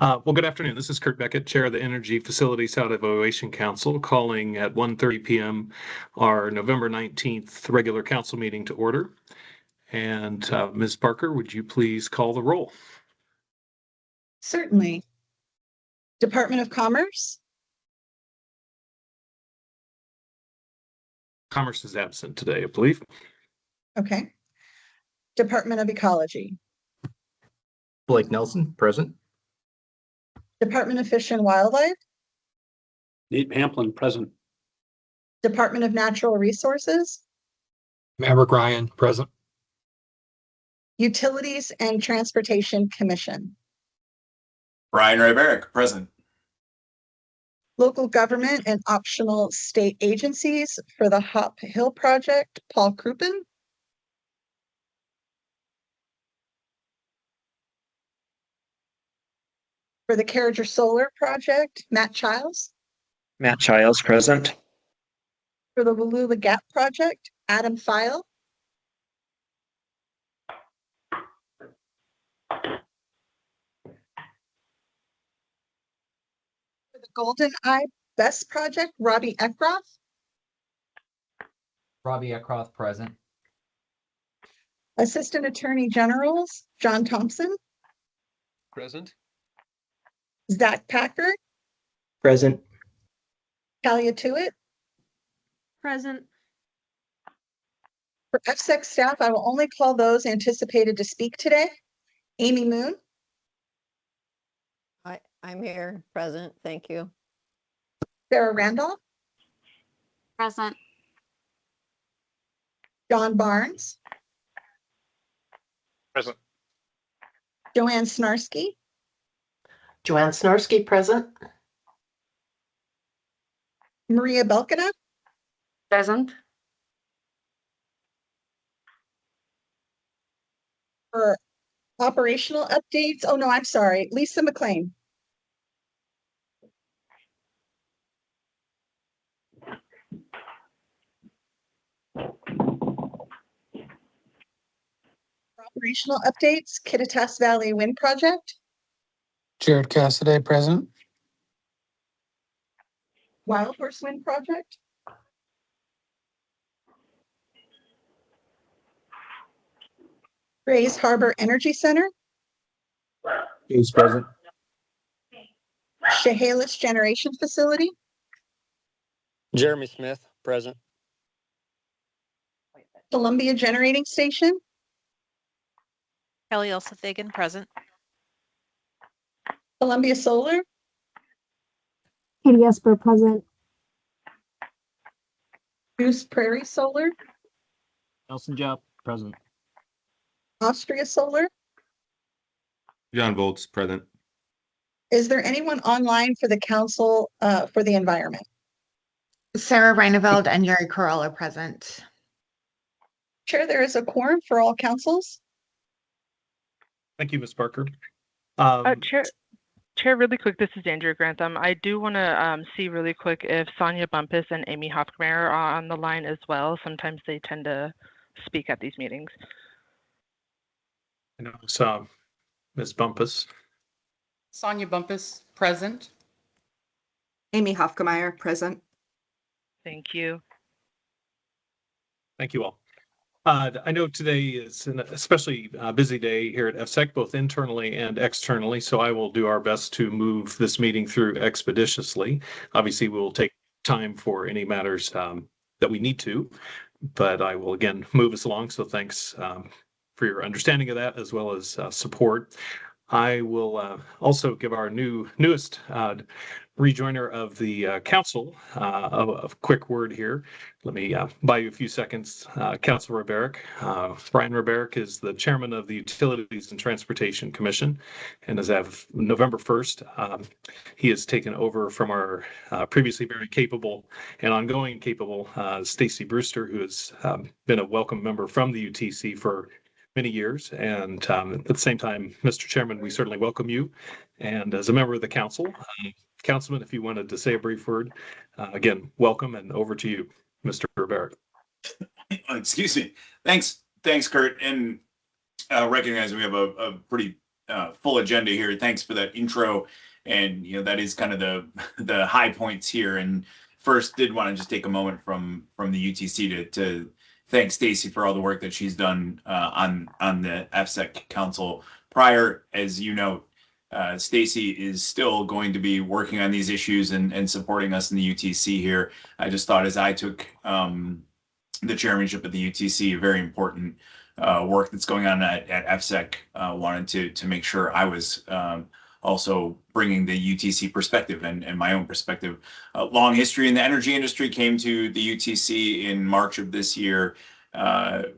Well, good afternoon. This is Kurt Beckett, Chair of the Energy Facilities South Evaluation Council, calling at 1:30 p.m. our November 19th regular council meeting to order. And Ms. Parker, would you please call the roll? Certainly. Department of Commerce, Commerce is absent today, I believe. okay. Department of Ecology, Blake Nelson, present. Department of Fish and Wildlife, Nate Pamplin, present. Department of Natural Resources, Maverick Ryan, present. Utilities and Transportation Commission, Brian Ryberic, present. Local Government and Optional State Agencies for the Hop Hill Project, Paul Crouppen. For the Carriger Solar Project, Matt Childs. Matt Childs, present. For the Wallula Gap Project, Adam File. For the Golden Eye Best Project, Robbie Eckroth. Robbie Eckroth, present. Assistant Attorney Generals, John Thompson, Present. Zach Packer, Present. Talia Tuitt. Present. For FSEC staff, I will only call those anticipated to speak today. Amy Moon, I'm here, present. Thank you. Sarah Randolph, Present. John Barnes, Present. Joanne Snarsky, Joanne Snarsky, present. Maria Belkina, Present. for operational updates. Oh, no, I'm sorry. Lisa McLean. For operational updates, Kittitas Valley Wind Project, Jared Cassidy, present. Wild Horse Wind Project, Grays Harbor Energy Center, He's present. Chehalis Generation Facility, Jeremy Smith, present. Columbia Generating Station, Kelly Elsa Fagan, present. Columbia Solar, Katie Esper, present. Goose Prairie Solar, Nelson Jupp, present. Austria Solar. John Volz, present. Is there anyone online for the Council for the Environment? Sarah Reineveld and Yuri Corral are present. Chair, there is a quorum for all councils. Thank you, Ms. Parker. Chair, really quick, this is Andrea Grantham. I do want to see really quick if Sonia Bumpus and Amy Hofmeyer are on the line as well. Sometimes they tend to speak at these meetings. I know it's Ms. Bumpus. Sonia Bumpus, present. Amy Hofmeyer, present. Thank you. Thank you all. I know today is an especially busy day here at FSEC, both internally and externally, so I will do our best to move this meeting through expeditiously. Obviously, we will take time for any matters that we need to, but I will again move us along. So thanks for your understanding of that as well as support. I will also give our newest rejoiner of the council a quick word here. Let me buy you a few seconds. Councilor Ryberic. Brian Ryberic is the chairman of the Utilities and Transportation Commission, and as of November 1st, he has taken over from our previously very capable and ongoing capable Stacy Brewster, who has been a welcome member from the UTC for many years. And at the same time, Mr. Chairman, we certainly welcome you. And as a member of the council, Councilman, if you wanted to say a brief word, again, welcome, and over to you, Mr. Ryberic. Excuse me. Thanks, Kurt. And recognizing we have a pretty full agenda here. Thanks for that intro. And, that is kind of the high points here. And first did want to just take a moment from the UTC to thank Stacy for all the work that she's done on the FSEC Council prior. As you know, Stacy is still going to be working on these issues and supporting us in the UTC here. I just thought as I took the chairmanship of the UTC, very important work that's going on at FSEC, wanted to make sure I was also bringing the UTC perspective and my own perspective. Long history in the energy industry, came to the UTC in March of this year.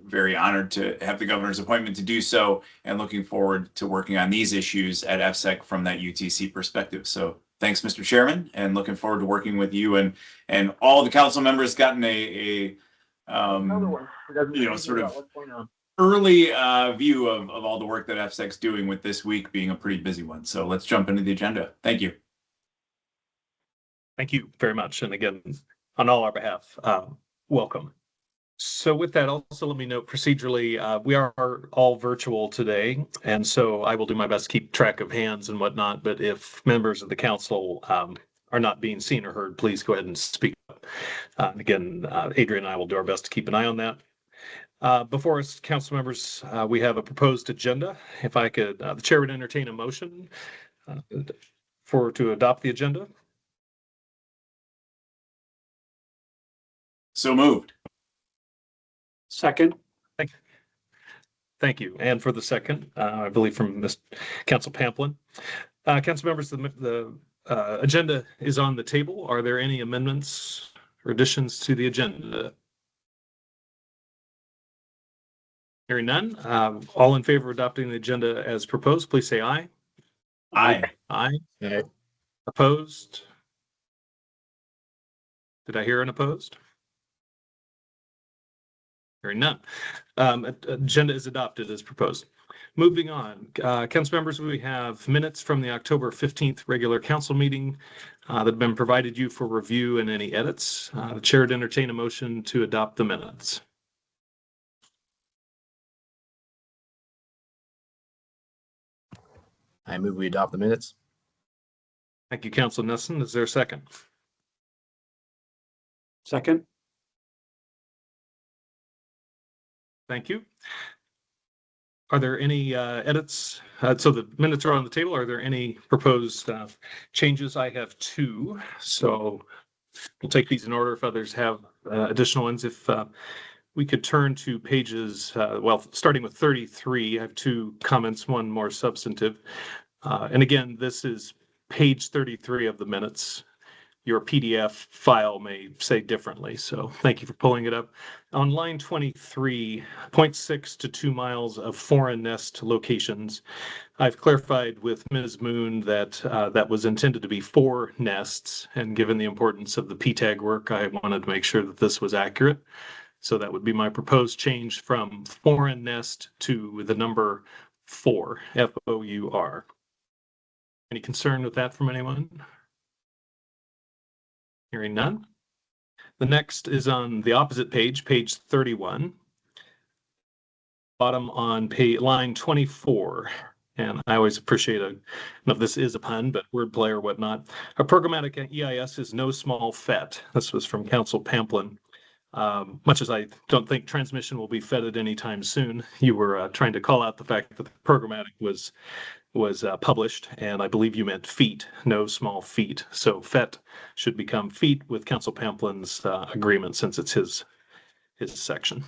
Very honored to have the governor's appointment to do so, and looking forward to working on these issues at FSEC from that UTC perspective. So thanks, Mr. Chairman, and looking forward to working with you and all the council members. Gotten a sort of early view of all the work that FSEC's doing, with this week being a pretty busy one. So let's jump into the agenda. Thank you. Thank you very much. And again, on all our behalf, welcome. So with that, also let me note procedurally, we are all virtual today, and so I will do my best to keep track of hands and whatnot. But if members of the council are not being seen or heard, please go ahead and speak up. Again, Adrian and I will do our best to keep an eye on that. Before us, council members, we have a proposed agenda. If I could, the chair would entertain a motion to adopt the agenda. So moved. Second. Thank you. And for the second, I believe from Ms. Council Pamplin. Council members, the agenda is on the table. Are there any amendments or additions to the agenda? Hearing none, all in favor of adopting the agenda as proposed, please say aye. Aye. Aye. Aye. Opposed? Did I hear an opposed? Hearing none. Agenda is adopted as proposed. Moving on, council members, we have minutes from the October 15th regular council meeting that have been provided you for review and any edits. The chair would entertain a motion to adopt the minutes. I move we adopt the minutes. Thank you, Council Nesson. Is there a second? Second. Thank you. Are there any edits? So the minutes are on the table. Are there any proposed changes? I have two. So we'll take these in order if others have additional ones. If we could turn to pages, starting with 33, I have two comments, one more substantive. And again, this is page 33 of the minutes. Your PDF file may say differently, so thank you for pulling it up. On line 23, 0.6 to 2 miles of foreign nest locations, I've clarified with Ms. Moon that that was intended to be 4 nests, and given the importance of the PTAG work, I wanted to make sure that this was accurate. So that would be my proposed change from foreign nest to the number 4, F-O-U-R. Any concern with that from anyone? Hearing none. The next is on the opposite page, page 31. Bottom on line 24. And I always appreciate I don't know if this is a pun, but wordplay or whatnot. A programmatic EIS is no small fet. This was from Council Pamplin. Much as I don't think transmission will be feted anytime soon, you were trying to call out the fact that the programmatic was published, and I believe you meant feet, no small feet. So FET should become feet with Council Pamplin's agreement, since it's his section.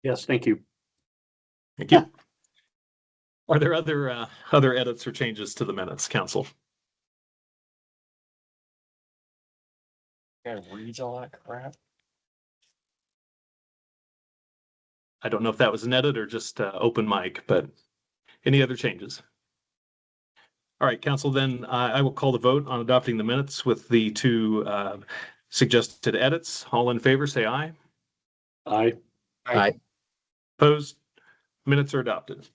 Yes, thank you. Thank you. Are there other edits or changes to the minutes, Council? Reads all that crap. I don't know if that was an edit or just open mic, but any other changes? All right, Council, then I will call the vote on adopting the minutes with the two suggested edits. All in favor, say aye. Aye. Aye. Opposed? Minutes are adopted.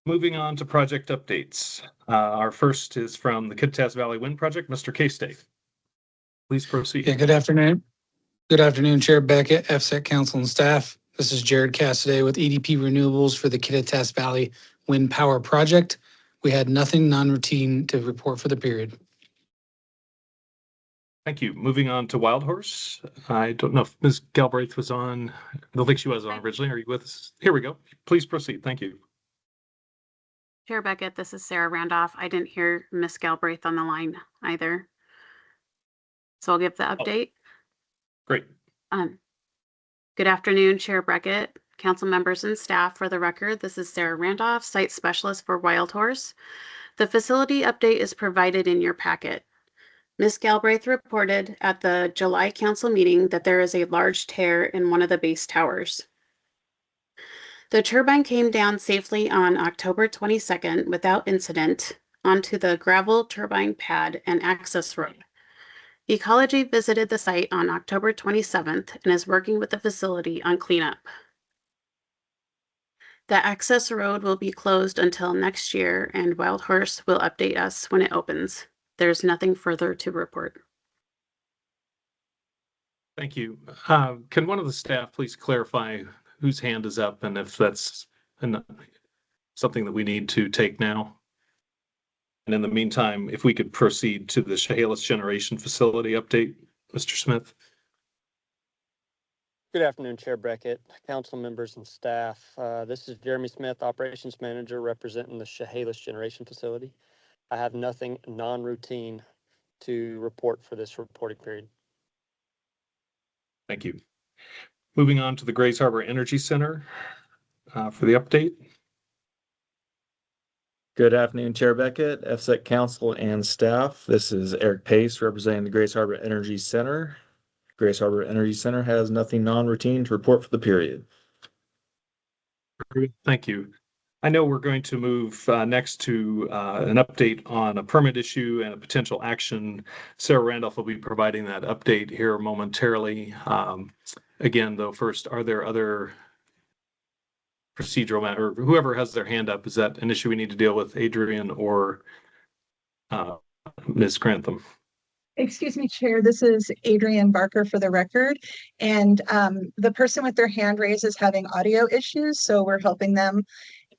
Moving on to project updates. Our first is from the Kittitas Valley Wind Project. Mr. K-State, please proceed. Yeah, good afternoon. Good afternoon, Chair Beckett, FSEC Council and staff. This is Jared Cassidy with EDP Renewables for the Kittitas Valley wind power project. We had nothing non-routine to report for the period. Thank you. Moving on to Wild Horse. I don't know if Ms. Galbraith was on. I don't think she was on originally. Are you with us? Here we go. Please proceed. Thank you. Chair Beckett, this is Sarah Randolph. I didn't hear Miss Galbraith on the line either. So I'll give the update. Great. Good afternoon, Chair Beckett, council members and staff. For the record, this is Sarah Randolph, site specialist for Wild Horse. The facility update is provided in your packet. Ms. Galbraith reported at the July council meeting that there is a large tear in one of the base towers. The turbine came down safely on October 22nd without incident onto the gravel turbine pad and access road. Ecology visited the site on October 27th and is working with the facility on cleanup. The access road will be closed until next year, and Wild Horse will update us when it opens. There's nothing further to report. Thank you. Can one of the staff please clarify whose hand is up and if that's something that we need to take now? And in the meantime, if we could proceed to the Chehalis Generation Facility update, Mr. Smith. Good afternoon, Chair Beckett, council members and staff. This is Jeremy Smith, Operations Manager representing the Chehalis Generation Facility. I have nothing non-routine to report for this reporting period. Thank you. Moving on to the Grays Harbor Energy Center for the update. Good afternoon, Chair Beckett, FSEC Council and staff. This is Eric Pace representing the Grays Harbor Energy Center. Grays Harbor Energy Center has nothing non-routine to report for the period. Thank you. I know we're going to move next to an update on a permit issue and a potential action. Sarah Randolph will be providing that update here momentarily. Again, though, first, are there other procedural matter? Whoever has their hand up, is that an issue we need to deal with, Adrian or Ms. Grantham? Excuse me, Chair, this is Adrienne Barker for the record. And the person with their hand raised is having audio issues, so we're helping them.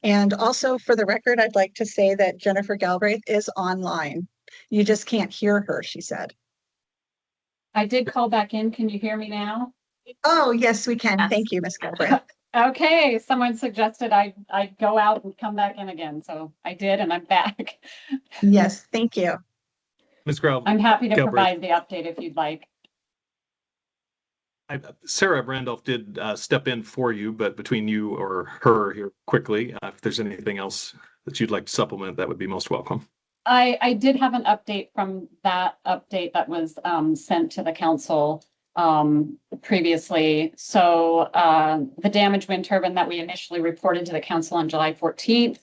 And also for the record, I'd like to say that Jennifer Galbraith is online. You just can't hear her, she said. I did call back in. Can you hear me now? Oh, yes, we can. Yes. Thank you, Ms. Galbraith. Okay, someone suggested I go out and come back in again, so I did, and I'm back. Yes, thank you. Ms. Galbraith. I'm happy to provide the update if you'd like. Sarah Randolph did step in for you, but between you or her here quickly, if there's anything else that you'd like to supplement, that would be most welcome. I did have an update from that update that was sent to the council previously. So the damaged wind turbine that we initially reported to the council on July 14th,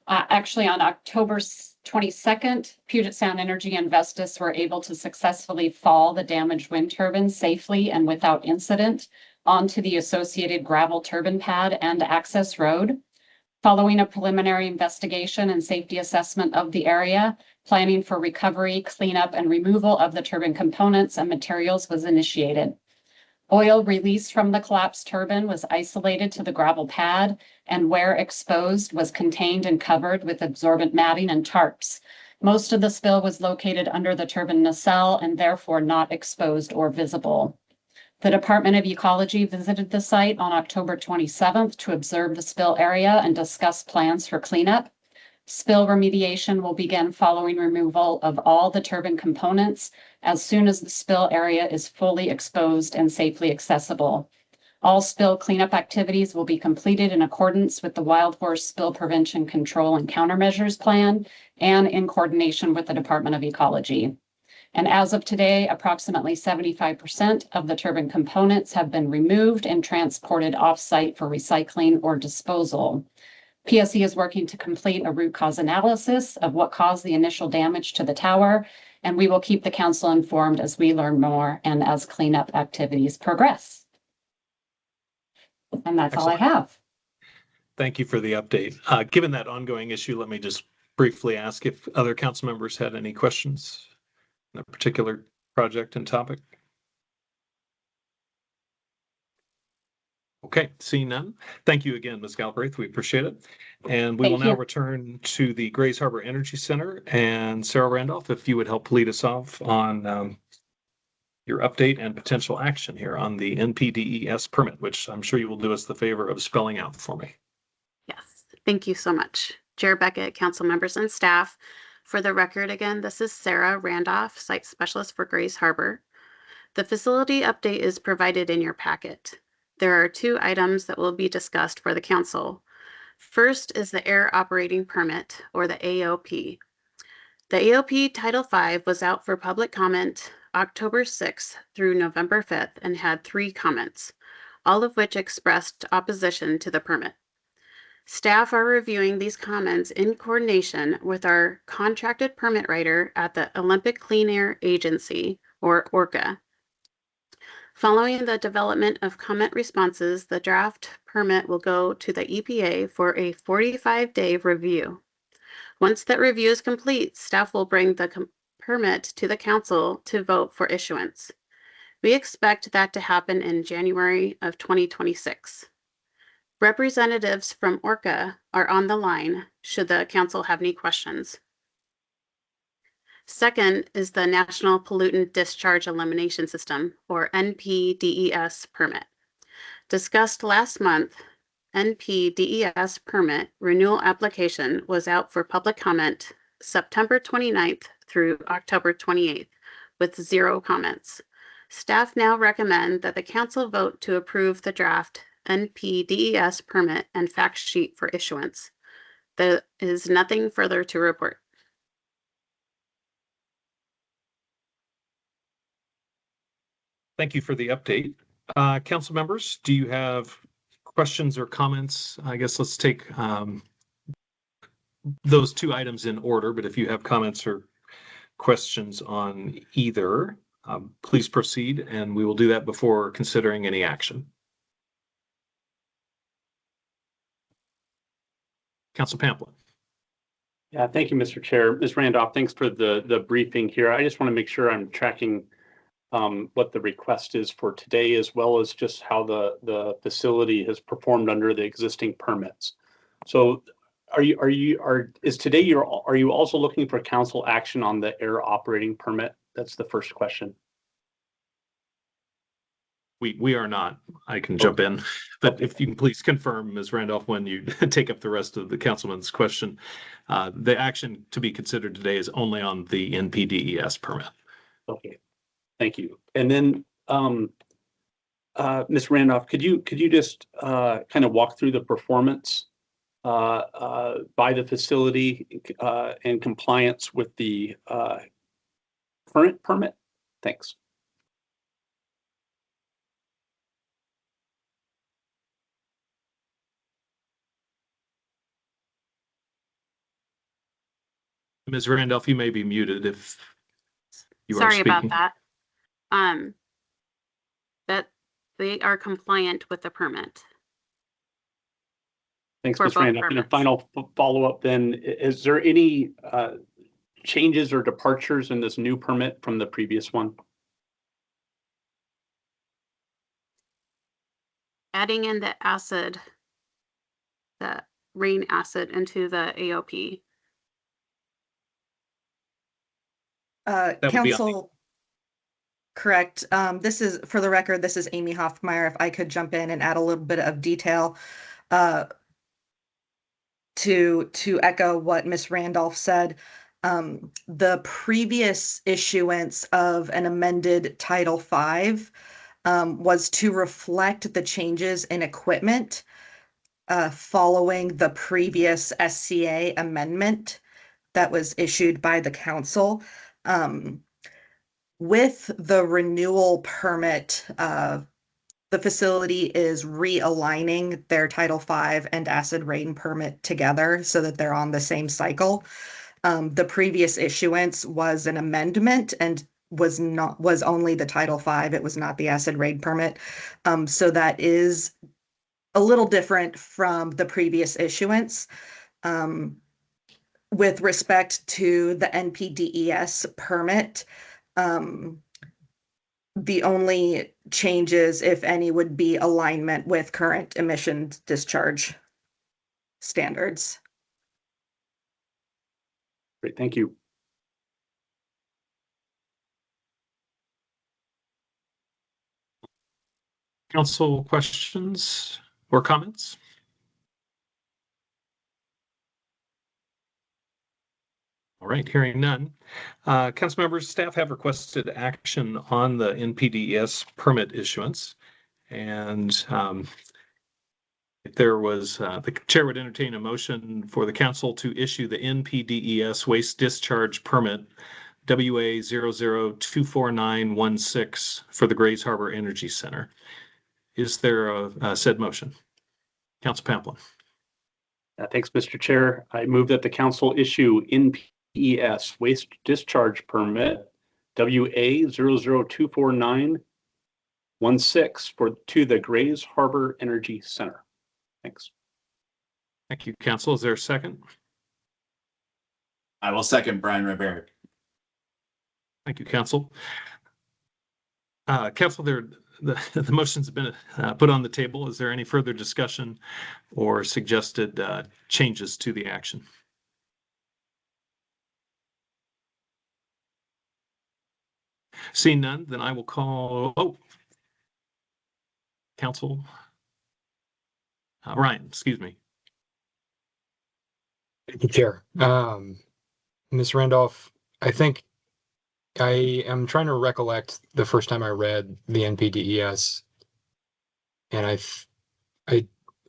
actually on October 22nd, Puget Sound Energy and Vestas were able to successfully fall the damaged wind turbine safely and without incident onto the associated gravel turbine pad and access road. Following a preliminary investigation and safety assessment of the area, planning for recovery, cleanup, and removal of the turbine components and materials was initiated. Oil released from the collapsed turbine was isolated to the gravel pad, and where exposed was contained and covered with absorbent matting and tarps. Most of the spill was located under the turbine nacelle and therefore not exposed or visible. The Department of Ecology visited the site on October 27th to observe the spill area and discuss plans for cleanup. Spill remediation will begin following removal of all the turbine components as soon as the spill area is fully exposed and safely accessible. All spill cleanup activities will be completed in accordance with the Wild Horse Spill Prevention Control and Countermeasures Plan and in coordination with the Department of Ecology. And as of today, approximately 75% of the turbine components have been removed and transported off-site for recycling or disposal. PSE is working to complete a root cause analysis of what caused the initial damage to the tower, and we will keep the council informed as we learn more and as cleanup activities progress. And that's all I have. Thank you for the update. Given that ongoing issue, let me just briefly ask if other council members had any questions on a particular project and topic. Okay, seeing none. Thank you again, Ms. Galbraith. We appreciate it. And we will Thank now you. return to the Grays Harbor Energy Center. And Sarah Randolph, if you would help lead us off on your update and potential action here on the NPDES permit, which I'm sure you will do us the favor of spelling out for me. Yes, thank you so much. Chair Beckett, council members and staff. For the record, again, this is Sarah Randolph, Site Specialist for Grays Harbor. The facility update is provided in your packet. There are 2 items that will be discussed for the council. First is the Air Operating Permit, or the AOP. The AOP Title V was out for public comment October 6th through November 5th and had 3 comments, all of which expressed opposition to the permit. Staff are reviewing these comments in coordination with our contracted permit writer at the Olympic Clean Air Agency, or ORCA. Following the development of comment responses, the draft permit will go to the EPA for a 45-day review. Once that review is complete, staff will bring the permit to the council to vote for issuance. We expect that to happen in January of 2026. Representatives from ORCA are on the line should the council have any questions. Second is the National Pollutant Discharge Elimination System, or NPDES permit. Discussed last month, NPDES permit renewal application was out for public comment September 29th through October 28th with 0 comments. Staff now recommend that the council vote to approve the draft NPDES permit and fact sheet for issuance. There is nothing further to report. Thank you for the update. Council members, do you have questions or comments? I guess let's take those 2 items in order, but if you have comments or questions on either, please proceed, and we will do that before considering any action. Council Pamplin. Yeah, thank you, Mr. Chair. Ms. Randolph, thanks for the briefing here. I just want to make sure I'm tracking what the request is for today, as well as just how the facility has performed under the existing permits. So are you also looking for council action on the air operating permit? That's the first question. We are not. I can jump in, but if you can please confirm, Ms. Randolph, when you take up the rest of the councilman's question, the action to be considered today is only on the NPDES permit. Okay, thank you. And then, Ms. Randolph, could you just kind of walk through the performance by the facility and compliance with the current permit? Thanks. Ms. Randolph, you may be muted if you are Sorry speaking. about that. That they are compliant with the permit. Thanks, For Ms. both Randolph. And a permits. final follow-up then, is there any changes or departures in this new permit from the previous one? Adding in the rain acid into the AOP. That would be on the- Council, correct. This is, for the record, this is Amy Hoffmeyer. If I could jump in and add a little bit of detail to echo what Ms. Randolph said. The previous issuance of an amended Title V was to reflect the changes in equipment following the previous SCA amendment that was issued by the council. With the renewal permit, the facility is realigning their Title V and acid rain permit together so that they're on the same cycle. The previous issuance was an amendment and was only the Title V. It was not the acid rain permit. So that is a little different from the previous issuance. With respect to the NPDES permit, The only changes, if any, would be alignment with current emissions discharge standards. Great, thank you. Council questions or comments? All right, hearing none. Council members, staff have requested action on the NPDES permit issuance. And if there was, the chair would entertain a motion for the council to issue the NPDES waste discharge permit WA 00249116 for the Grays Harbor Energy Center. Is there a said motion? Council Pamplin. Thanks, Mr. Chair. I move that the council issue NPDES waste discharge permit WA 00249116 to the Grays Harbor Energy Center. Thanks. Thank you, council. Is there a second? I will second Brian Rivera. Thank you, council. Council, the motion's been put on the table. Is there any further discussion or suggested changes to the action? Seeing none, then I will call, council. Ryan, excuse me. Thank you, Chair. Ms. Randolph, I think I am trying to recollect the first time I read the NPDES, and I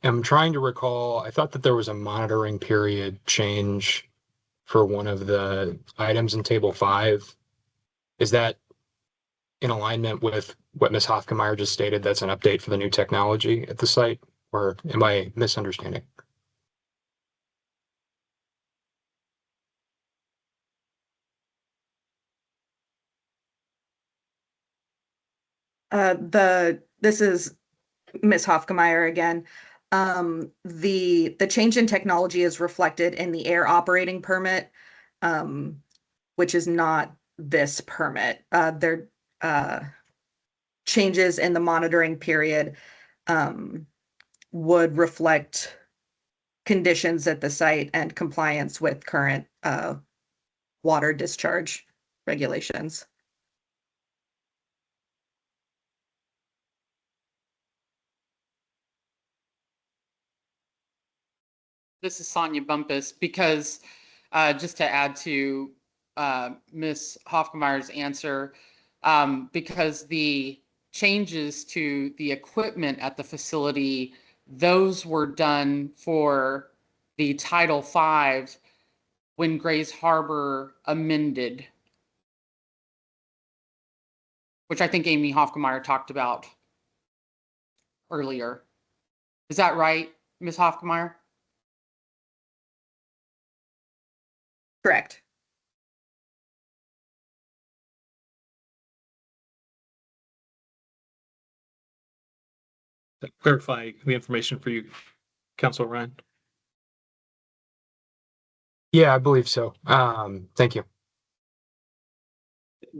am trying to recall, I thought that there was a monitoring period change for one of the items in Table 5. Is that in alignment with what Ms. Hofkemeyer just stated? That's an update for the new technology at the site, or am I misunderstanding? This is Ms. Hofkemeyer again. The change in technology is reflected in the air operating permit, which is not this permit. There changes in the monitoring period would reflect conditions at the site and compliance with current water discharge regulations. This is Sonia Bumpus, because just to add to Ms. Hofkemeyer's answer, because the changes to the equipment at the facility, those were done for the Title V when Grays Harbor amended, which I think Amy Hofkemeyer talked about earlier. Is that right, Ms. Hofkemeyer? Correct. Clarify the information for you, Councilor Ryan. Yeah, I believe so. Thank you.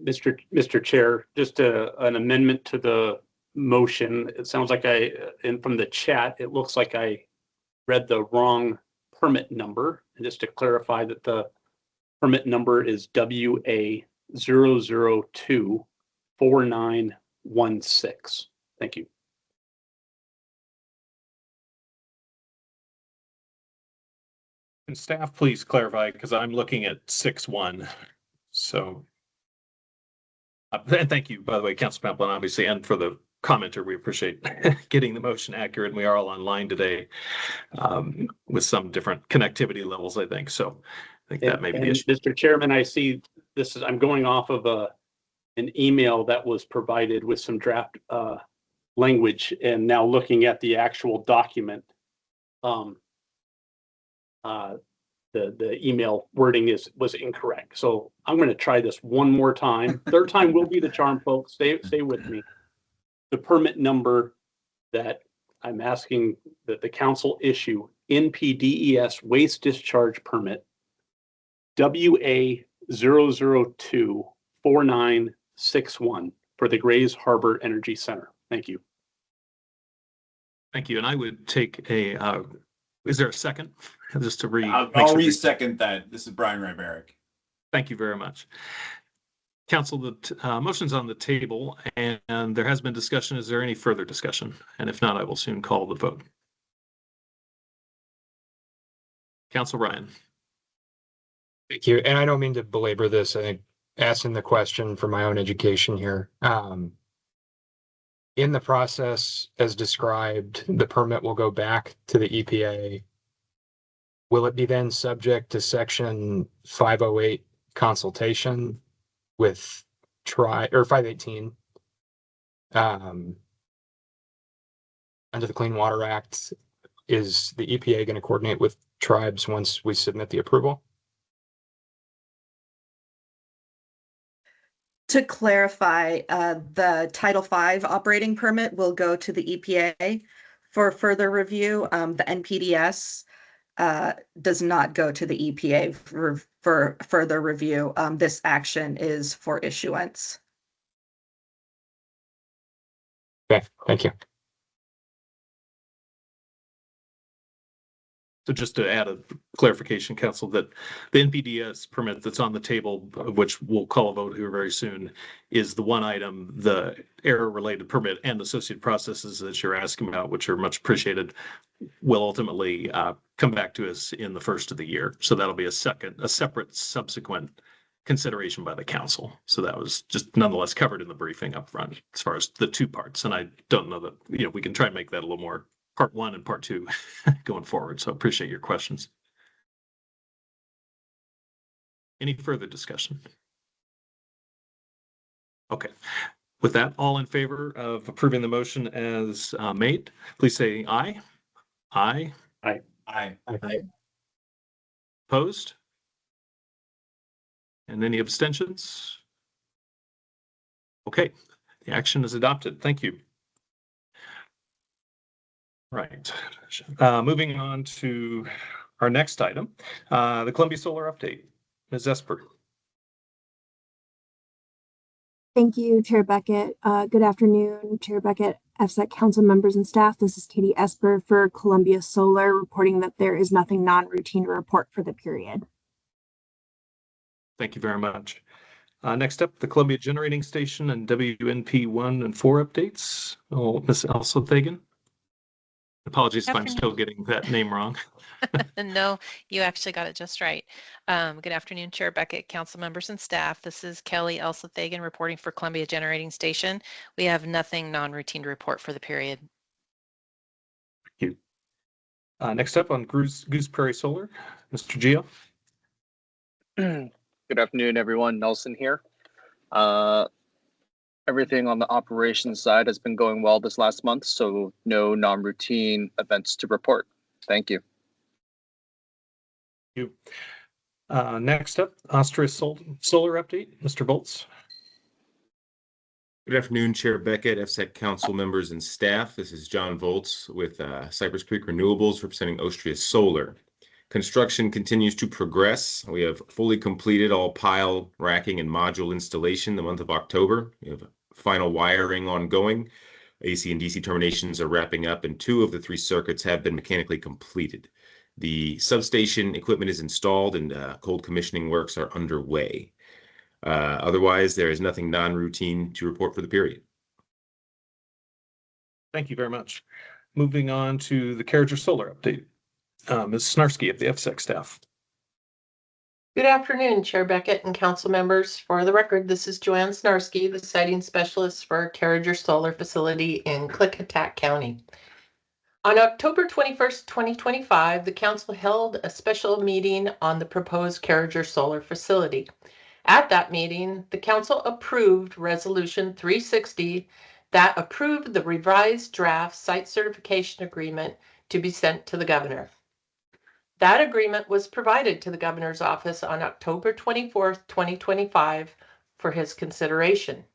Mr. Chair, just an amendment to the motion. It sounds like and from the chat, it looks like I read the wrong permit number. And just to clarify that the permit number is WA 0024916. Thank you. And staff, please clarify, because I'm looking at 6-1. So, and thank you, by the way, Council Pamplin, obviously, and for the commenter. We appreciate getting the motion accurate. And we are all online today with some different connectivity levels, I think. So I think that may be the issue. Mr. Chairman, I see this is, I'm going off of an email that was provided with some draft language, and now looking at the actual document. The email wording was incorrect. So I'm going to try this one more time. Third time will be the charm, folks. Stay with me. The permit number that I'm asking that the council issue, NPDES waste discharge permit, WA 0024961 for the Grays Harbor Energy Center. Thank you. Thank you. And I would take a, is there a second? Just to I'll re-second that. This is Brian Rybaric. Thank you very much. Council, the motion's on the table and there has been discussion. Is there any further discussion? And if not, I will soon call the vote. Council Ryan. Thank you. And I don't mean to belabor this. I think asking the question for my own education here. In the process, as described, the permit will go back to the EPA. Will it be then subject to Section 508 consultation with 518? Under the Clean Water Act, is the EPA going to coordinate with tribes once we submit the approval? To clarify, the Title V operating permit will go to the EPA for further review. The NPDES does not go to the EPA for further review. This action is for issuance. Okay, thank you. So just to add a clarification, Council, that the NPDES permit that's on the table, of which we'll call a vote here very soon, is the one item, the error-related permit and associated processes that you're asking about, which are much appreciated, will ultimately come back to us in the first of the year. So that'll be a separate subsequent consideration by the council. So that was just nonetheless covered in the briefing up front as far as the two parts. And I don't know that, we can try and make that a little more part one and part two going forward. So appreciate your questions. Any further discussion? Okay. With that, all in favor of approving the motion as made, please say aye. Aye. Aye. Aye. Aye. Opposed? And any abstentions? Okay, the action is adopted. Thank you. Right. Moving on to our next item, the Columbia Solar update. Ms. Esper. Thank you, Chair Beckett. Good afternoon, Chair Beckett, FSEC council members and staff. This is Katie Esper for Columbia Solar, reporting that there is nothing non-routine to report for the period. Thank you very much. Next up, the Columbia Generating Station and WNP 1 and 4 updates. Oh, Ms. Elsa Thagan. Apologies if I'm still getting that name wrong. No, you actually got it just right. Good afternoon, Chair Beckett, council members and staff. This is Kelly Elsa Thagan reporting for Columbia Generating Station. We have nothing non-routine to report for the period. Thank you. Next up on Goose Prairie Solar, Mr. Gio. Good afternoon, everyone. Nelson here. Everything on the operations side has been going well this last month, so no non-routine events to report. Thank you. Thank you. Next up, Austria Solar update, Mr. Volz. Good afternoon, Chair Beckett, FSEC council members and staff. This is John Volz with Cypress Creek Renewables representing Austria Solar. Construction continues to progress. We have fully completed all pile, racking, and module installation the month of October. We have final wiring ongoing. AC and DC terminations are wrapping up, and 2 of the 3 circuits have been mechanically completed. The substation equipment is installed, and cold commissioning works are underway. Otherwise, there is nothing non-routine to report for the period. Thank you very much. Moving on to the Carriger Solar update. Ms. Snarsky of the FSEC staff. Good afternoon, Chair Beckett and council members. For the record, this is Joanne Snarsky, the siting specialist for Carriger Solar Facility in Klickitat County. On October 21st, 2025, the council held a special meeting on the proposed Carriger Solar Facility. At that meeting, the council approved Resolution 360 that approved the revised draft site certification agreement to be sent to the governor. That agreement was provided to the governor's office on October 24th, 2025 for his consideration.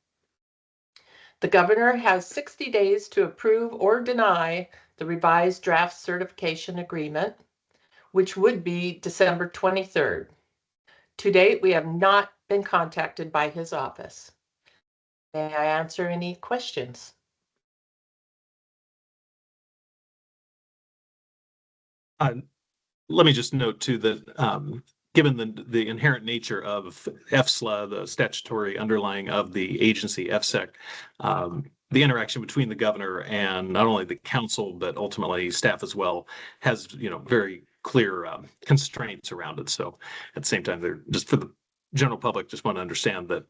The governor has 60 days to approve or deny the revised draft certification agreement, which would be December 23rd. To date, we have not been contacted by his office. May I answer any questions? Let me just note too that given the inherent nature of FSLA, the statutory underlying of the agency FSEC, the interaction between the governor and not only the council but ultimately staff as well has very clear constraints around it. So at the same time, they're just for the general public just want to understand that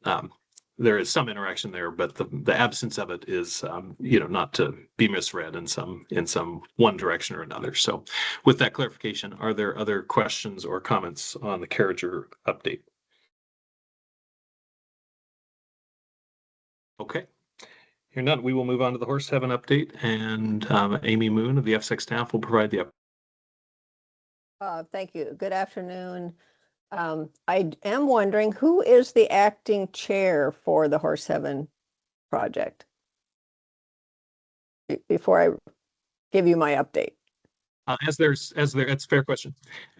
there is some interaction there, but the absence of it is, not to be misread in some one direction or another. So with that clarification, are there other questions or comments on the Carriger update? Okay. Here none, we will move on to the Horse Heaven update, and Amy Moon of the FSEC staff will provide the update. Thank you. Good afternoon. I am wondering who is the acting chair for the Horse Heaven project? Before I give you my update. It's a fair question.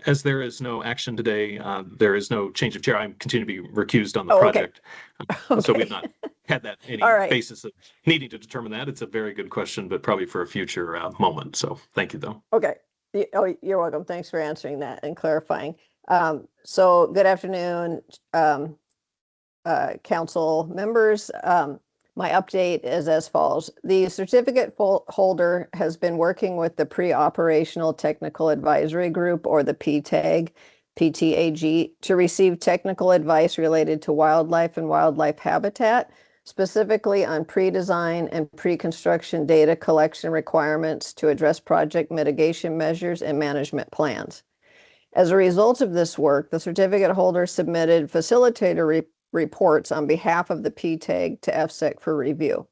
As there is no action today, there is no change of chair. I'm continue to be recused on the project. Okay. So we've not had that any All basis of needing to determine that. It's a very good question, but probably for a future moment. So thank you though. Okay. Oh, you're welcome. Thanks for answering that and clarifying. So good afternoon, council members. My update is as follows. The certificate holder has been working with the Pre-Operational Technical Advisory Group, or the PTAG, to receive technical advice related to wildlife and wildlife habitat, specifically on pre-design and pre-construction data collection requirements to address project mitigation measures and management plans. As a result of this work, the certificate holder submitted facilitator reports on behalf of the PTAG to FSEC for review.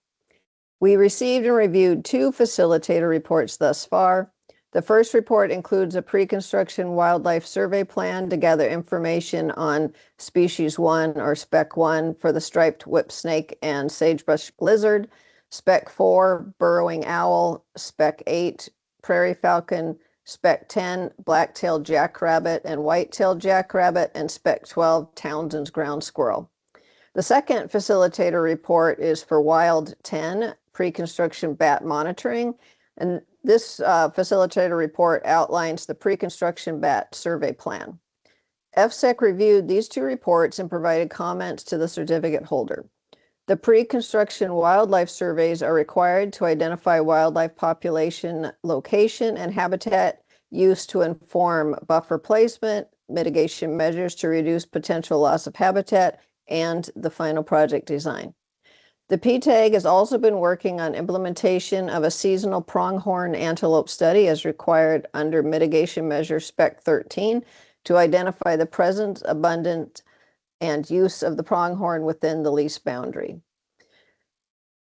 We received and reviewed 2 facilitator reports thus far. The first report includes a pre-construction wildlife survey plan to gather information on species 1 or spec 1 for the striped whip snake and sagebrush lizard, spec 4 burrowing owl, spec 8 prairie falcon, spec 10 black-tailed jackrabbit and white-tailed jackrabbit, and spec 12 Townsend's ground squirrel. The second facilitator report is for wild 10 pre-construction bat monitoring, and this facilitator report outlines the pre-construction bat survey plan. FSEC reviewed these 2 reports and provided comments to the certificate holder. The pre-construction wildlife surveys are required to identify wildlife population location and habitat use to inform buffer placement, mitigation measures to reduce potential loss of habitat, and the final project design. The PTAG has also been working on implementation of a seasonal pronghorn antelope study as required under mitigation measure spec 13 to identify the presence, abundance, and use of the pronghorn within the lease boundary.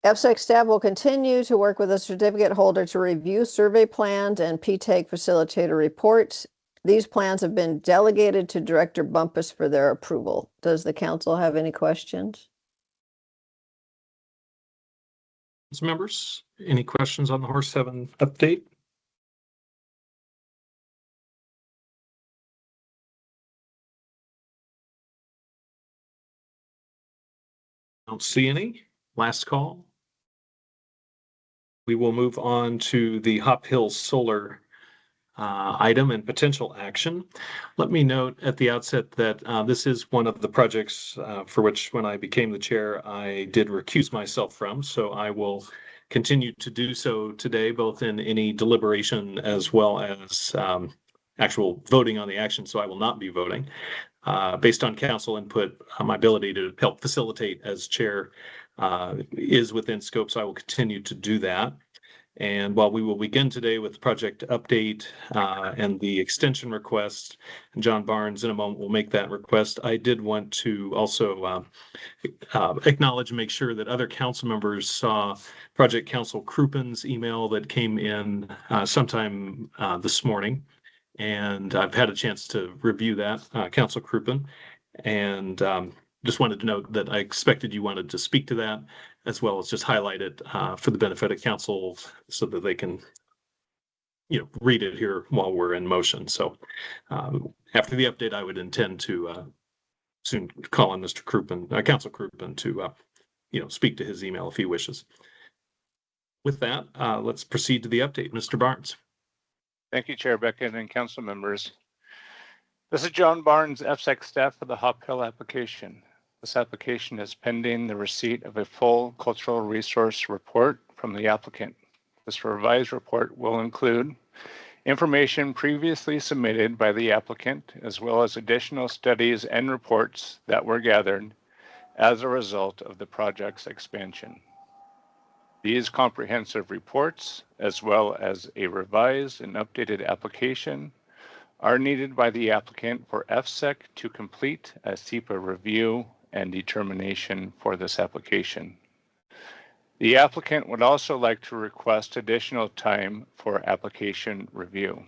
FSEC staff will continue to work with the certificate holder to review survey plans and PTAG facilitator reports. These plans have been delegated to Director Bumpus for their approval. Does the council have any questions? Members, any questions on the Horse Heaven update? Don't see any. Last call. We will move on to the Hop Hill Solar item and potential action. Let me note at the outset that this is one of the projects for which, when I became the chair, I did recuse myself from. So I will continue to do so today, both in any deliberation as well as actual voting on the action. So I will not be voting. Based on council input, my ability to help facilitate as chair is within scope, so I will continue to do that. And while we will begin today with the project update and the extension request, and John Barnes in a moment will make that request, I did want to also acknowledge and make sure that other council members saw Project Council Krupin's email that came in sometime this morning. And I've had a chance to review that, Council Krupin, and just wanted to note that I expected you wanted to speak to that, as well as just highlight it for the benefit of council so that they can, read it here while we're in motion. So after the update, I would intend to soon call on Mr. Krupin, Council Krupin, to speak to his email if he wishes. With that, let's proceed to the update. Mr. Barnes. Thank you, Chair Beckett and council members. This is John Barnes, FSEC staff for the Hop Hill application. This application is pending the receipt of a full cultural resource report from the applicant. This revised report will include information previously submitted by the applicant, as well as additional studies and reports that were gathered as a result of the project's expansion. These comprehensive reports, as well as a revised and updated application, are needed by the applicant for FSEC to complete a SEPA review and determination for this application. The applicant would also like to request additional time for application review.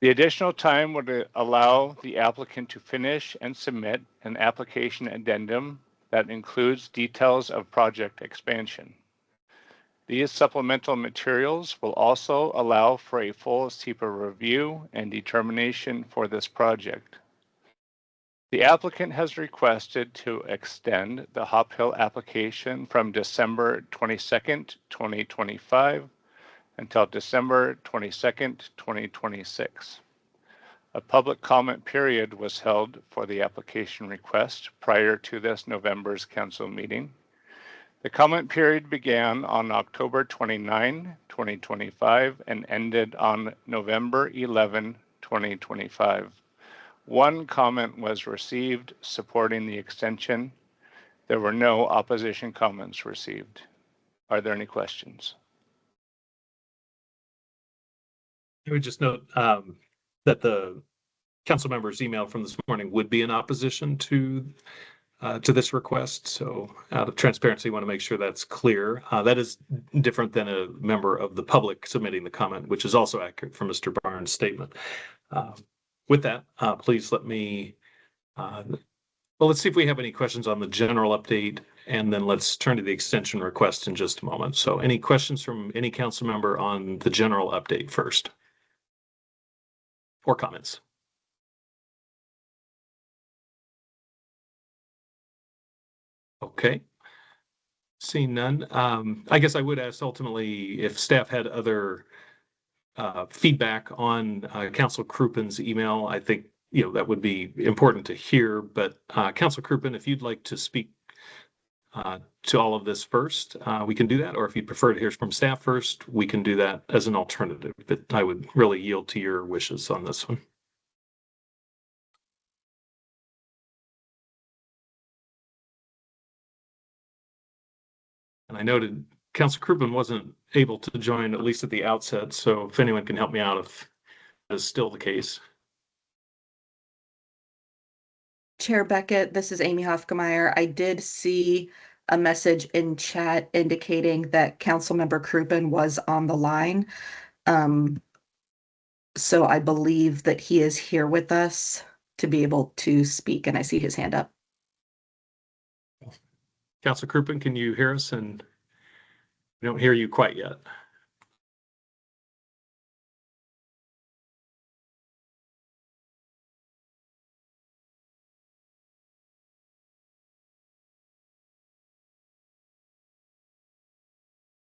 The additional time would allow the applicant to finish and submit an application addendum that includes details of project expansion. These supplemental materials will also allow for a full SEPA review and determination for this project. The applicant has requested to extend the Hop Hill application from December 22nd, 2025 until December 22nd, 2026. A public comment period was held for the application request prior to this November's council meeting. The comment period began on October 29, 2025 and ended on November 11, 2025. One comment was received supporting the extension. There were no opposition comments received. Are there any questions? I would just note that the council member's email from this morning would be in opposition to this request. So out of transparency, I want to make sure that's clear. That is different than a member of the public submitting the comment, which is also accurate from Mr. Barnes' statement. With that, please let me, let's see if we have any questions on the general update, and then let's turn to the extension request in just a moment. So any questions from any council member on the general update first? Or comments? Okay. Seeing none, I guess I would ask ultimately if staff had other feedback on Council Croupen's email. I think that would be important to hear. But Council Croupen, if you'd like to speak to all of this first, we can do that. Or if you'd prefer to hear from staff first, we can do that as an alternative. But I would really yield to your wishes on this one. And I noted Council Croupen wasn't able to join, at least at the outset. So if anyone can help me out, if that is still the case. Chair Beckett, this is Amy Hofkemeyer. I did see a message in chat indicating that Councilmember Croupen was on the line. So I believe that he is here with us to be able to speak, and I see his hand up. Council Croupen, can you hear us? And we don't hear you quite yet.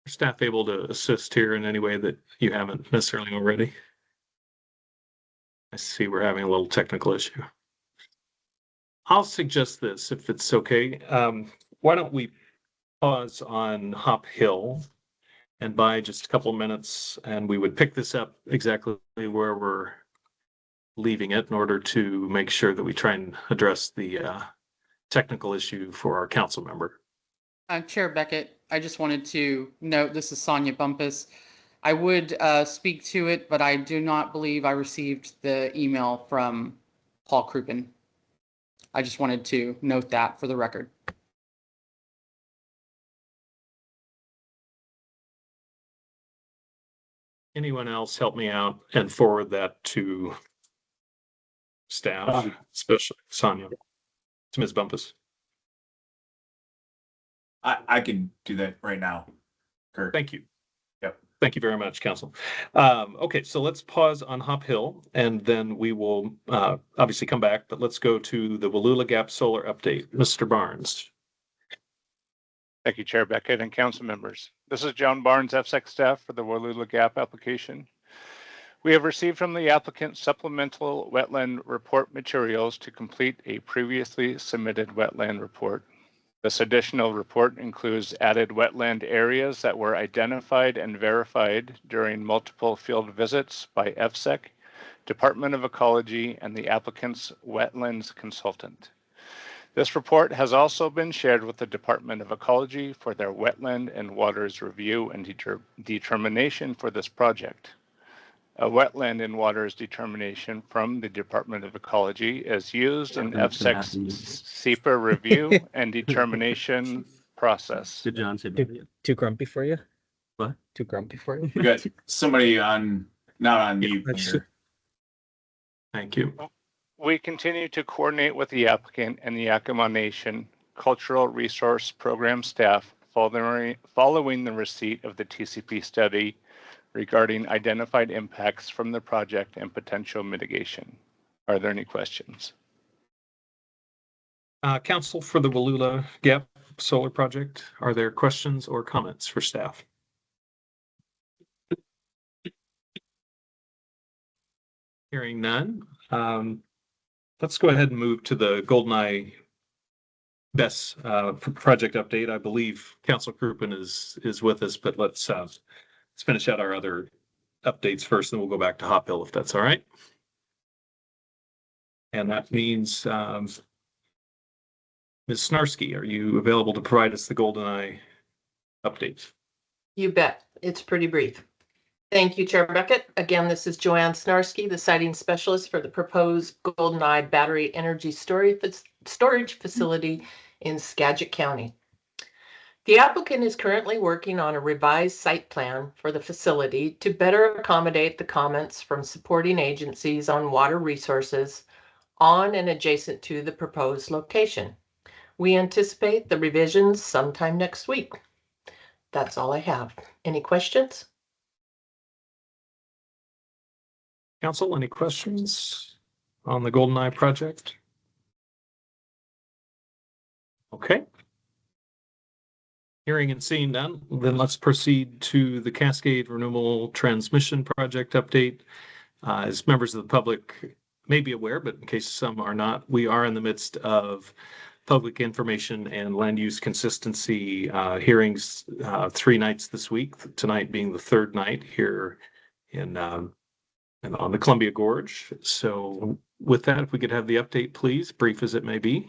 Are staff able to assist here in any way that you haven't necessarily already? I see we're having a little technical issue. I'll suggest this, if it's okay. Why don't we pause on Hop Hill and buy just a couple minutes, and we would pick this up exactly where we're leaving it in order to make sure that we try and address the technical issue for our council member. Chair Beckett, I just wanted to note, this is Sonia Bumpus. I would speak to it, but I do not believe I received the email from Paul Croupen. I just wanted to note that for the record. Anyone else help me out and forward that to staff, especially Sonia, to Ms. Bumpus? I can do that right now, Kirk. Thank you. Yep. Thank you very much, Council. Okay, so let's pause on Hop Hill, and then we will obviously come back, but let's go to the Wallula Gap Solar update. Mr. Barnes. Thank you, Chair Beckett and council members. This is John Barnes, FSEC staff for the Wallula Gap application. We have received from the applicant supplemental wetland report materials to complete a previously submitted wetland report. This additional report includes added wetland areas that were identified and verified during multiple field visits by FSEC, Department of Ecology, and the applicant's wetlands consultant. This report has also been shared with the Department of Ecology for their wetland and waters review and determination for this project. A wetland and waters determination from the Department of Ecology is used in FSEC's SEPA review and determination process. Good, John. Too grumpy for you? What? Too grumpy for you? We got somebody on, not on mute here. Thank you. We continue to coordinate with the applicant and the Yakima Nation Cultural Resource Program staff following the receipt of the TCP study regarding identified impacts from the project and potential mitigation. Are there any questions? Council for the Wallula Gap Solar Project, are there questions or comments for staff? Hearing none. Let's go ahead and move to the GoldenEye BESS project update. I believe Council Crouppen is with us, but let's finish out our other updates first, and we'll go back to Hop Hill if that's all right. And that means Ms. Snarsky, are you available to provide us the GoldenEye update? You bet. It's pretty brief. Thank you, Chair Beckett. Again, this is Joanne Snarsky, the siting specialist for the proposed GoldenEye battery energy storage facility in Skagit County. The applicant is currently working on a revised site plan for the facility to better accommodate the comments from supporting agencies on water resources on and adjacent to the proposed location. We anticipate the revisions sometime next week. That's all I have. Any questions? Council, any questions on the GoldenEye project? Okay. Hearing and seeing none, then let's proceed to the Cascade Renewable Transmission Project update. As members of the public may be aware, but in case some are not, we are in the midst of public information and land use consistency hearings 3 nights this week, tonight being the 3rd night here in and on the Columbia Gorge. So with that, if we could have the update, please, brief as it may be.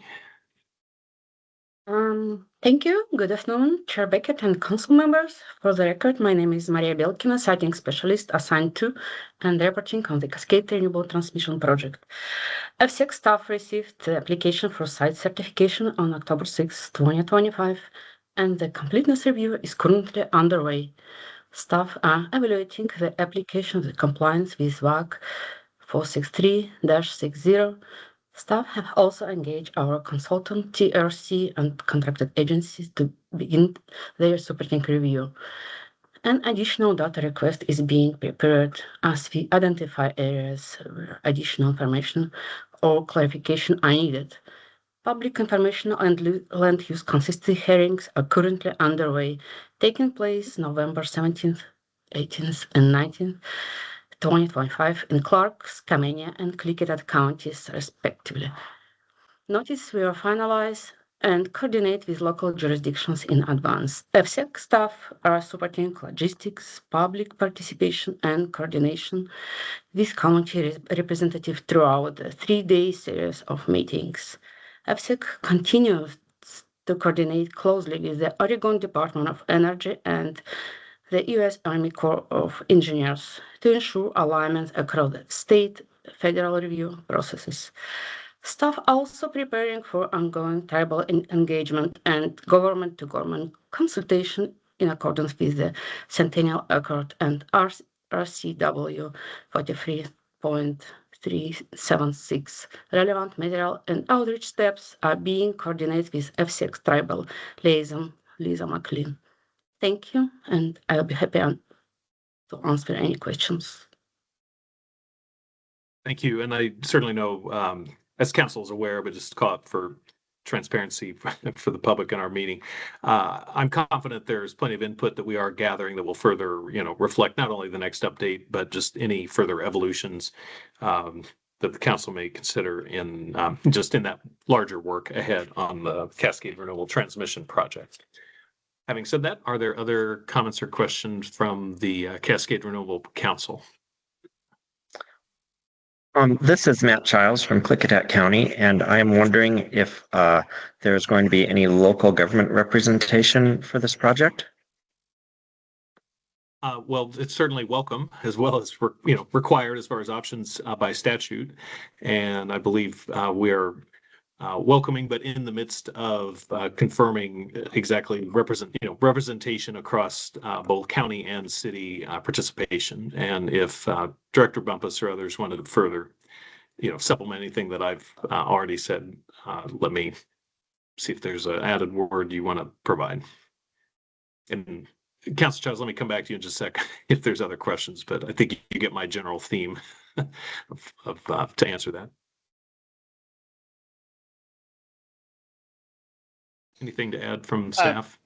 Thank you. Good afternoon, Chair Beckett and council members. For the record, my name is Maria Belkina, siting specialist assigned to and reporting on the Cascade Renewable Transmission Project. FSEC staff received the application for site certification on October 6, 2025, and the completeness review is currently underway. Staff are evaluating the application of the compliance with WAC 463-60. Staff have also engaged our consultant TRC and contracted agencies to begin their supporting review. An additional data request is being prepared as we identify areas where additional information or clarification are needed. Public information and land use consistency hearings are currently underway, taking place November 17th, 18th, and 19th, 2025 in Clark, Skamania, and Klickitat counties, respectively. Notice we are finalized and coordinate with local jurisdictions in advance. FSEC staff are supporting logistics, public participation, and coordination with county representatives throughout the 3-day series of meetings. FSEC continues to coordinate closely with the Oregon Department of Energy and the U.S. Army Corps of Engineers to ensure alignment across the state federal review processes. Staff also preparing for ongoing tribal engagement and government-to-government consultation in accordance with the Centennial Accord and RCW 43.376. Relevant material and outreach steps are being coordinated with FSEC tribal liaison Lisa McLean. Thank you, and I'll be happy to answer any questions. Thank you, and I certainly know, as council is aware, but just call up for transparency for the public in our meeting. I'm confident there's plenty of input that we are gathering that will further, reflect not only the next update, but just any further evolutions that the council may consider in just in that larger work ahead on the Cascade Renewable Transmission Project. Having said that, are there other comments or questions from the Cascade Renewable Council? This is Matt Childs from Klickitat County, and I am wondering if there's going to be any local government representation for this project. Well, it's certainly welcome, as well as required as far as options by statute, and I believe we're welcoming, but in the midst of confirming exactly representation across both county and city participation. And if Director Bumpus or others wanted to further, supplement anything that I've already said, let me see if there's an added word you want to provide. And Councilor Childs, let me come back to you in just a sec if there's other questions, but I think you get my general theme of to answer that. Anything to add from staff?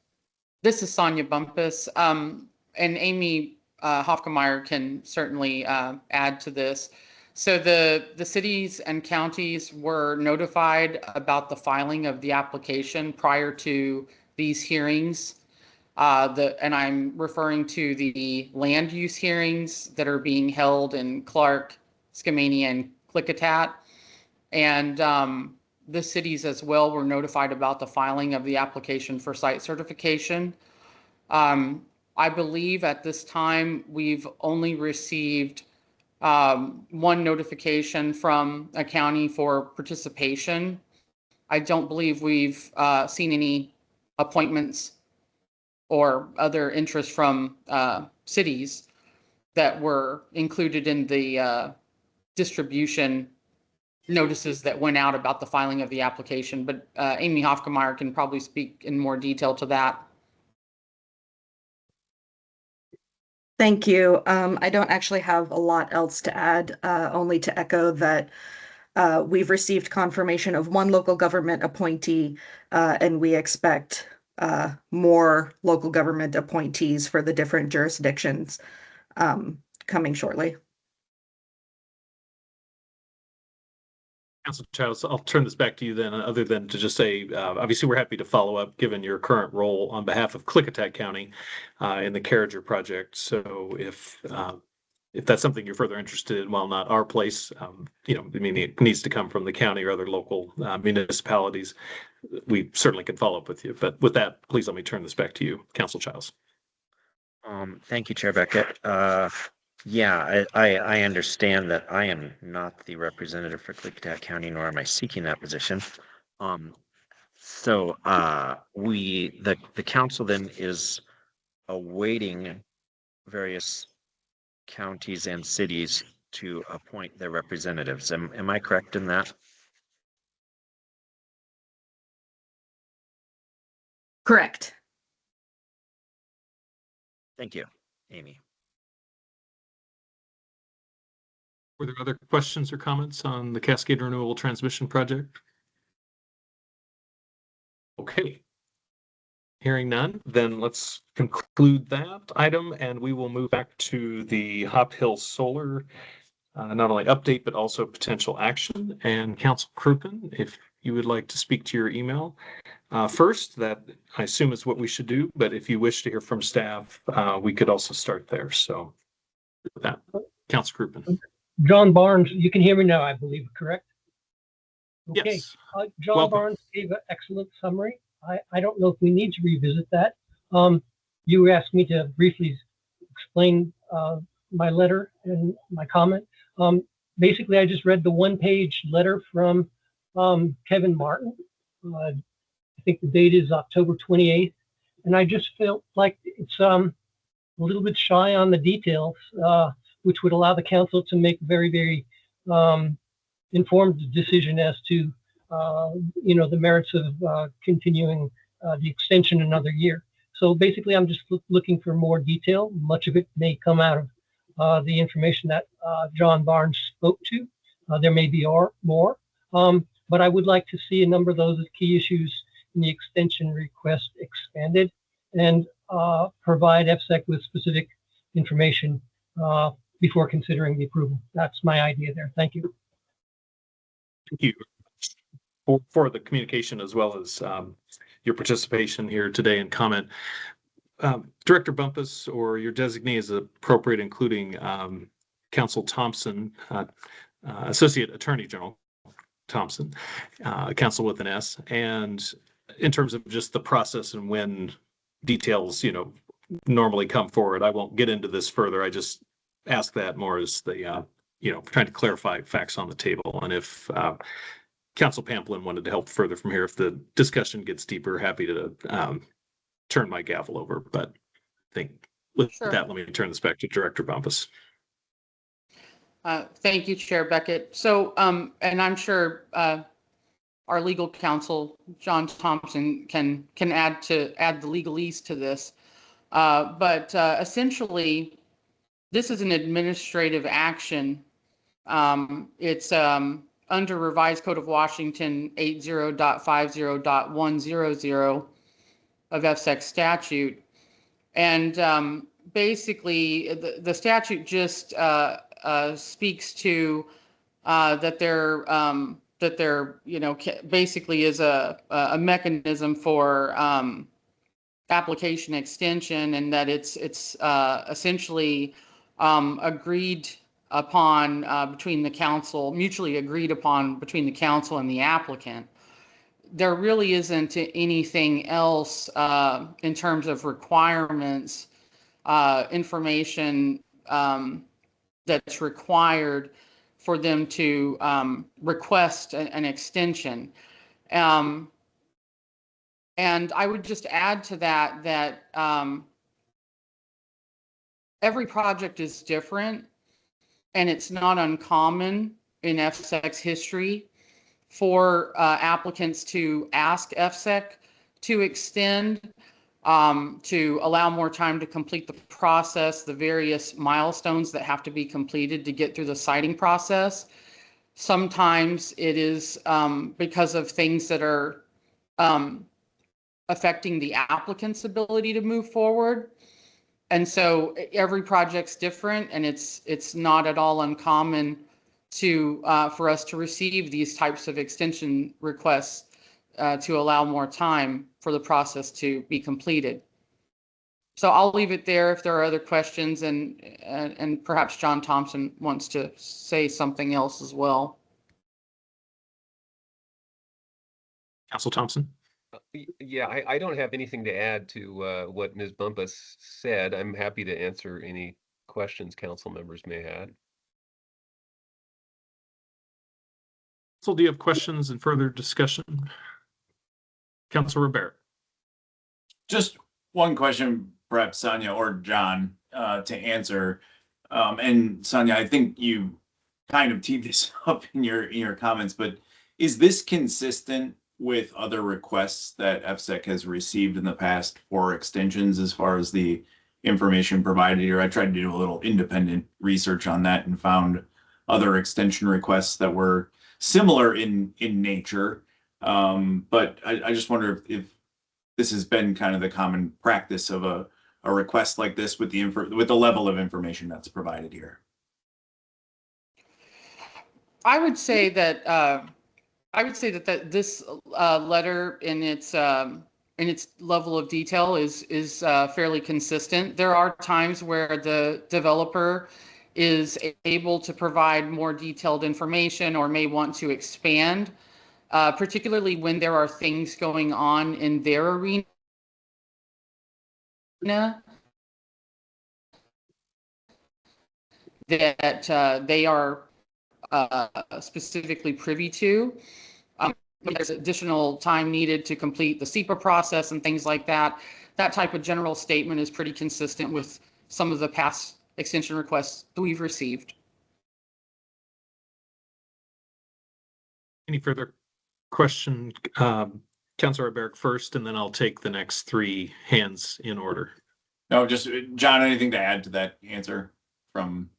This is Sonia Bumpus, and Amy Hofkemeyer can certainly add to this. So the cities and counties were notified about the filing of the application prior to these hearings. And I'm referring to the land use hearings that are being held in Clark, Skamania, and Klickitat. And the cities as well were notified about the filing of the application for site certification. I believe at this time we've only received one notification from a county for participation. I don't believe we've seen any appointments or other interest from cities that were included in the distribution notices that went out about the filing of the application, but Amy Hofkemeyer can probably speak in more detail to that. Thank you. I don't actually have a lot else to add, only to echo that we've received confirmation of one local government appointee, and we expect more local government appointees for the different jurisdictions coming shortly. Councilor Childs, I'll turn this back to you then, other than to just say, obviously, we're happy to follow up given your current role on behalf of Klickitat County in the Carriger project. So if that's something you're further interested in, while not our place, it needs to come from the county or other local municipalities, we certainly can follow up with you. But with that, please let me turn this back to you, Councilor Childs. Thank you, Chair Beckett. Yeah, I understand that I am not the representative for Klickitat County, nor am I seeking that position. So the council then is awaiting various counties and cities to appoint their representatives. Am I correct in that? Correct. Thank you, Amy. Were there other questions or comments on the Cascade Renewable Transmission Project? Okay. Hearing none, then let's conclude that item and we will move back to the Hop Hill Solar, not only update, but also potential action. And Councilor Crouppen, if you would like to speak to your email first, that I assume is what we should do, but if you wish to hear from staff, we could also start there. So with that, Councilor Crouppen. John Barnes, you can hear me now, I believe, correct? Okay. Yes. John Welcome. Barnes gave an excellent summary. I don't know if we need to revisit that. You asked me to briefly explain my letter and my comment. Basically, I just read the one-page letter from Kevin Martin. I think the date is October 28th. And I just felt like it's a little bit shy on the details, which would allow the council to make a very, very informed decision as to, the merits of continuing the extension another year. So basically, I'm just looking for more detail. Much of it may come out of the information that John Barnes spoke to. There may be more. but I would like to see a number of those key issues in the extension request expanded and provide FSEC with specific information before considering the approval. That's my idea there. Thank you. Thank you for the communication as well as your participation here today and comment. Director Bumpus or your designee is appropriate, including Counsel Thompson, Associate Attorney General Thompson, counsel with an S. And in terms of just the process and when details, normally come forward, I won't get into this further. I just ask that more as the, trying to clarify facts on the table. And if Counsel Pamplin wanted to help further from here, if the discussion gets deeper, happy to turn my gavel over. But I think with that, let me turn this back to Director Bumpus. Thank you, Chair Beckett. So, and I'm sure our legal counsel, John Thompson, can add the legalese to this. But essentially, this is an administrative action. It's under Revised Code of Washington 80.50.100 of FSEC statute. And basically, the statute just speaks to that there basically is a mechanism for application extension, and that it's essentially agreed upon between the council, mutually agreed upon between the council and the applicant. There really isn't anything else in terms of requirements, information that's required for them to request an extension. And I would just add to that every project is different, and it's not uncommon in FSEC's history for applicants to ask FSEC to extend, to allow more time to complete the process, the various milestones that have to be completed to get through the siting process. Sometimes it is because of things that are affecting the applicant's ability to move forward. And so every project's different, and it's not at all uncommon to for us to receive these types of extension requests to allow more time for the process to be completed. So I'll leave it there if there are other questions, and perhaps John Thompson wants to say something else as well. Counsel Thompson. Yeah, I don't have anything to add to what Ms. Bumpus said. I'm happy to answer any questions council members may have. So do you have questions and further discussion? Councilor Barrett. Just one question, perhaps Sonia or John, to answer. And Sonia, I think you kind of teed this up in your comments, but is this consistent with other requests that FSEC has received in the past for extensions as far as the information provided here? I tried to do a little independent research on that and found other extension requests that were similar in nature. But I just wonder if this has been kind of the common practice of a request like this with the level of information that's provided here. I would say that this letter in its level of detail is fairly consistent. There are times where the developer is able to provide more detailed information or may want to expand, particularly when there are things going on in their arena that they are specifically privy to. There's additional time needed to complete the SEPA process and things like that. That type of general statement is pretty consistent with some of the past extension requests that we've received. Any further question? Councilor Barrett first, and then I'll take the next three hands in order. No, just John, anything to add to that answer from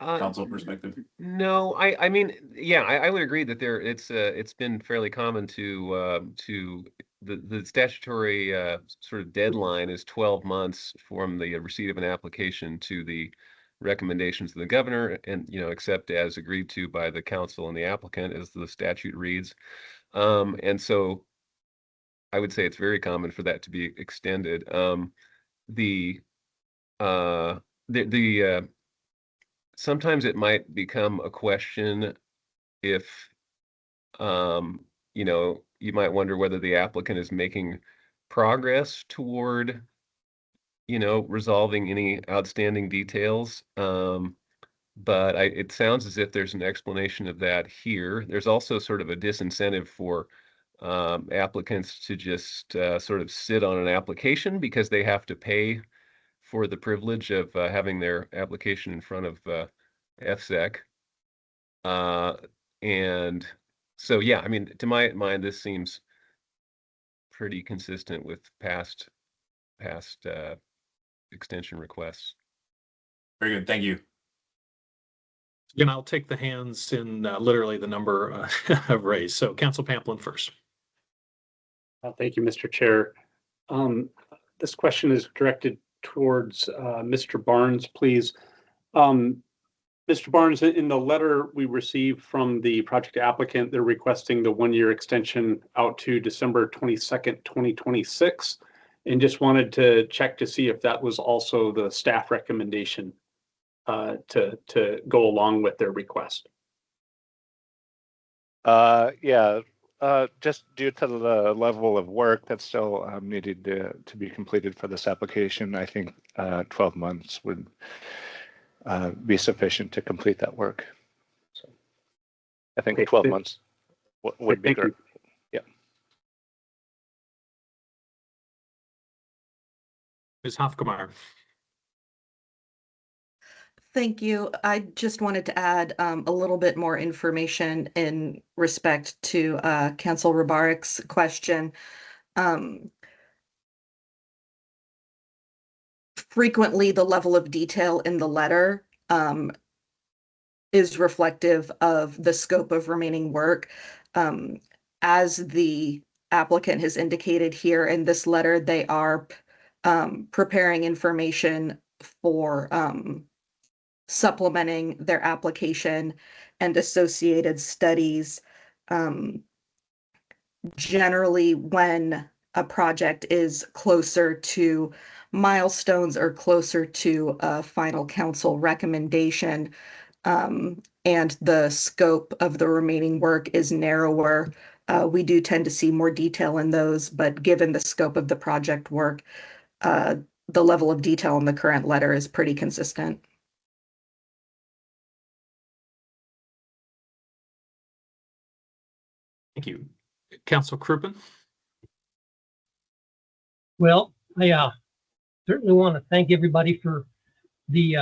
council perspective? No, I mean, yeah, I would agree that it's been fairly common to the statutory sort of deadline is 12 months from the receipt of an application to the recommendations of the governor, and except as agreed to by the council and the applicant, as the statute reads. And so I would say it's very common for that to be extended. The sometimes it might become a question if you might wonder whether the applicant is making progress toward resolving any outstanding details. But it sounds as if there's an explanation of that here. There's also sort of a disincentive for applicants to just sort of sit on an application because they have to pay for the privilege of having their application in front of FSEC. And so, yeah, I mean, to my mind, this seems pretty consistent with past extension requests. Very good. Thank you. And I'll take the hands in literally the number of raised. So Council Pamplin first. Thank you, Mr. Chair. This question is directed towards Mr. Barnes, please. Mr. Barnes, in the letter we received from the project applicant, they're requesting the 1-year extension out to December 22nd, 2026. And just wanted to check to see if that was also the staff recommendation to go along with their request. Yeah, just due to the level of work that's still needed to be completed for this application, I think 12 months would be sufficient to complete that work. So I think 12 months would be good. Yeah. Ms. Hofgemeier. Thank you. I just wanted to add a little bit more information in respect to Council Rubarik's question. Frequently, the level of detail in the letter is reflective of the scope of remaining work. As the applicant has indicated here in this letter, they are preparing information for supplementing their application and associated studies. Generally, when a project is closer to milestones or closer to a final council recommendation, and the scope of the remaining work is narrower, we do tend to see more detail in those, but given the scope of the project work, the level of detail in the current letter is pretty consistent. Thank you. Council Crouppen. Well, I certainly want to thank everybody for the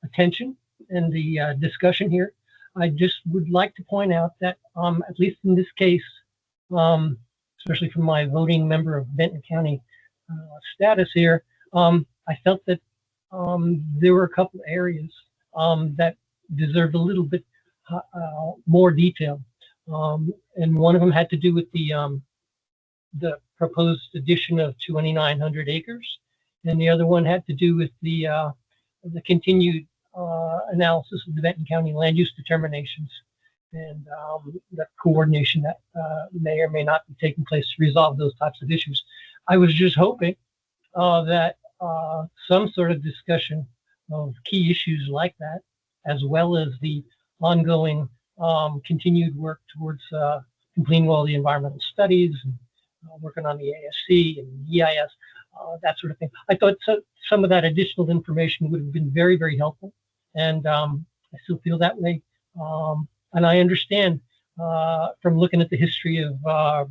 attention and the discussion here. I just would like to point out that, at least in this case, especially from my voting member of Benton County status here, I felt that there were a couple areas that deserved a little bit more detail. And one of them had to do with the proposed addition of 2,900 acres, and the other one had to do with the continued analysis of the Benton County land use determinations and the coordination that may or may not be taking place to resolve those types of issues. I was just hoping that some sort of discussion of key issues like that, as well as the ongoing continued work towards completing all the environmental studies and working on the ASC and EIS, that sort of thing. I thought some of that additional information would have been very, very helpful, and I still feel that way. And I understand from looking at the history of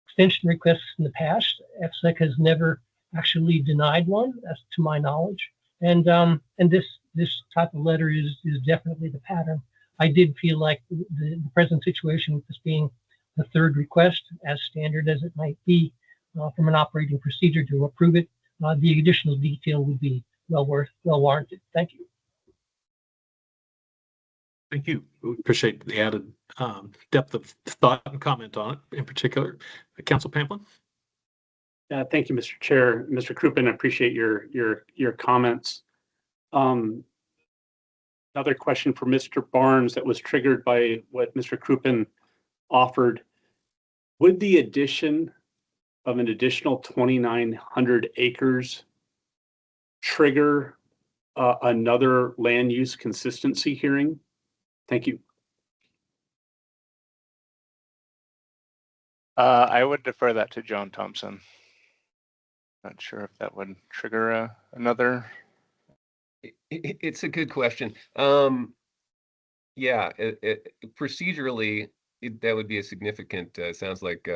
extension requests in the past, FSEC has never actually denied one, as to my knowledge. And this type of letter is definitely the pattern. I did feel like the present situation with this being the third request, as standard as it might be from an operating procedure to approve it, the additional detail would be well warranted. Thank you. Thank you. We appreciate the added depth of thought and comment on it in particular. Council Pamplin? Thank you, Mr. Chair. Mr. Crouppen, I appreciate your comments. Another question for Mr. Barnes that was triggered by what Mr. Crouppen offered. Would the addition of an additional 2,900 acres trigger another land use consistency hearing? Thank you. I would defer that to Joan Thompson. Not sure if that would trigger another. It's a good question. Yeah, procedurally, that would be a significant, sounds like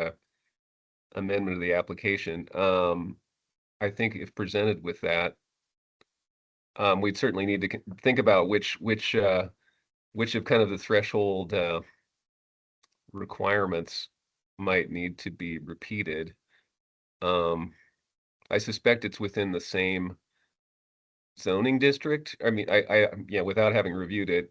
amendment of the application. I think if presented with that, we'd certainly need to think about which of kind of the threshold requirements might need to be repeated. I suspect it's within the same zoning district. I mean, yeah, without having reviewed it.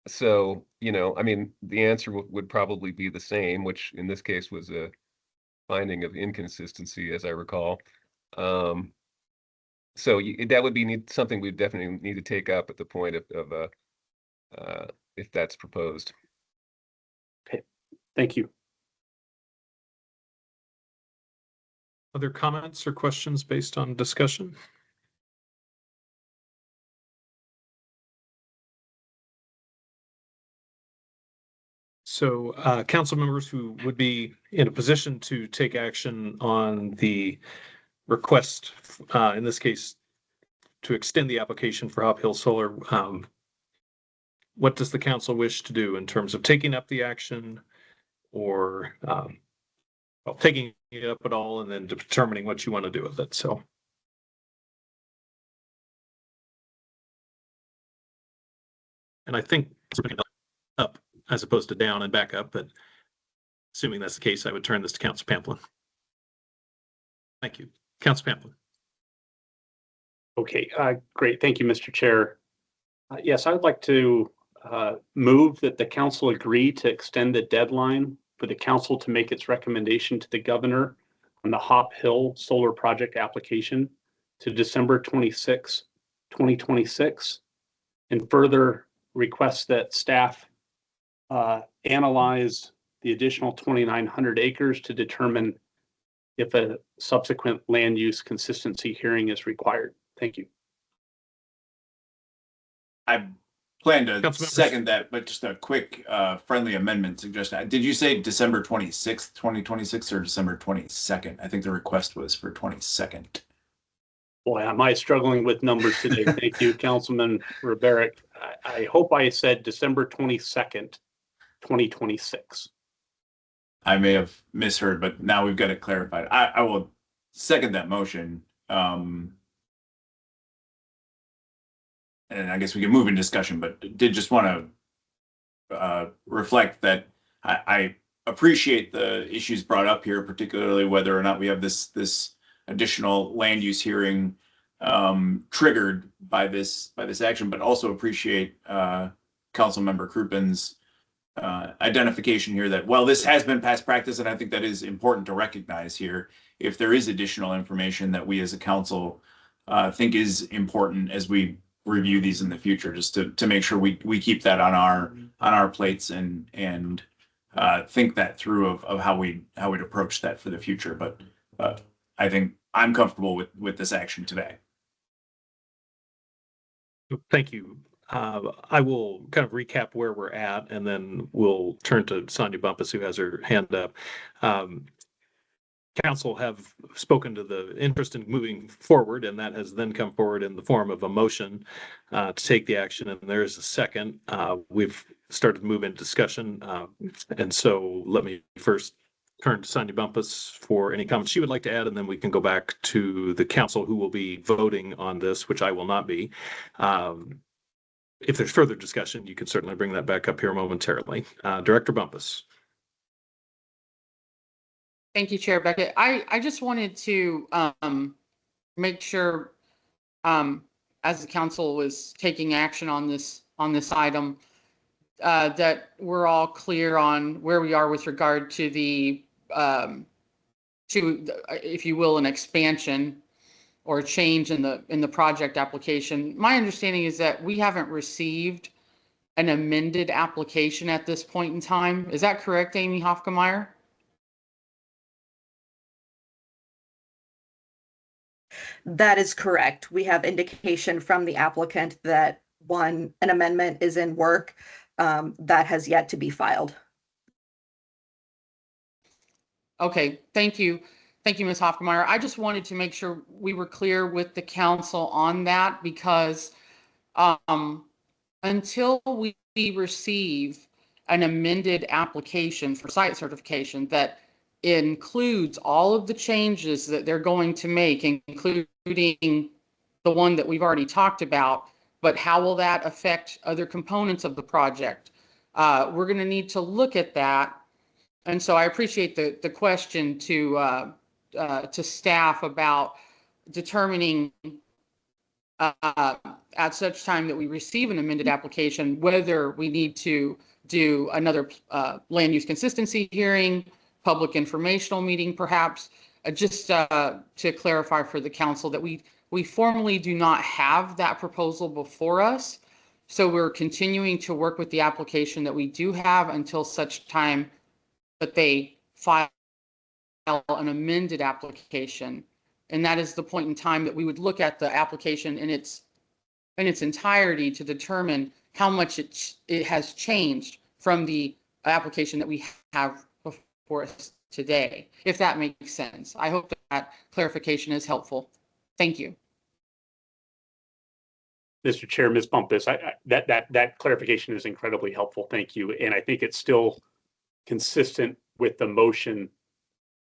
So, I mean, the answer would probably be the same, which in this case was a finding of inconsistency, as I recall. So that would be something we definitely need to take up at the point of if that's proposed. Okay, thank you. Other comments or questions based on discussion? So council members who would be in a position to take action on the request, in this case, to extend the application for Hop Hill Solar, what does the council wish to do in terms of taking up the action or well, taking it up at all and then determining what you want to do with it? So. And I think up as opposed to down and back up, but assuming that's the case, I would turn this to Council Pamplin. Thank you. Council Pamplin. Okay, great. Thank you, Mr. Chair. Yes, I would like to move that the council agree to extend the deadline for the council to make its recommendation to the governor on the Hop Hill Solar Project application to December 26, 2026, and further request that staff analyze the additional 2,900 acres to determine if a subsequent land use consistency hearing is required. Thank you. I plan to second that, but just a quick friendly amendment suggestion. Did you say December 26th, 2026 or December 22nd? I think the request was for 22nd. Boy, am I struggling with numbers today. Thank you, Councilman Rivera. I hope I said December 22nd, 2026. I may have misheard, but now we've got it clarified. I will second that motion. And I guess we can move in discussion, but did just want to reflect that I appreciate the issues brought up here, particularly whether or not we have this additional land use hearing triggered by this action, but also appreciate Councilmember Crouppen's identification here that, well, this has been past practice, and I think that is important to recognize here. If there is additional information that we as a council think is important as we review these in the future, just to make sure we keep that on our plates and think that through of how we'd approach that for the future. But I think I'm comfortable with this action today. Thank you. I will kind of recap where we're at, and then we'll turn to Sonia Bumpus, who has her hand up. Council have spoken to the interest in moving forward, and that has then come forward in the form of a motion to take the action, and there is a second. We've started to move into discussion, and so let me first turn to Sonia Bumpus for any comments she would like to add, and then we can go back to the council who will be voting on this, which I will not be. If there's further discussion, you can certainly bring that back up here momentarily. Director Bumpus. Thank you, Chair Beckett. I just wanted to make sure as the council was taking action on this item, that we're all clear on where we are with regard to the, if you will, an expansion or a change in the project application. My understanding is that we haven't received an amended application at this point in time. Is that correct, Amy Hofkemeyer? That is correct. We have indication from the applicant that an amendment is in work that has yet to be filed. Okay, thank you. Thank you, Ms. Hofkemeyer. I just wanted to make sure we were clear with the council on that, because until we receive an amended application for site certification that includes all of the changes that they're going to make, including the one that we've already talked about, but how will that affect other components of the project? We're going to need to look at that. And so I appreciate the question to staff about determining at such time that we receive an amended application, whether we need to do another land use consistency hearing, public informational meeting, perhaps, just to clarify for the council that we formally do not have that proposal before us. So we're continuing to work with the application that we do have until such time that they file an amended application. And that is the point in time that we would look at the application in its entirety to determine how much it has changed from the application that we have before us today, if that makes sense. I hope that clarification is helpful. Thank you. Mr. Chair, Ms. Bumpus, that clarification is incredibly helpful. Thank you. And I think it's still consistent with the motion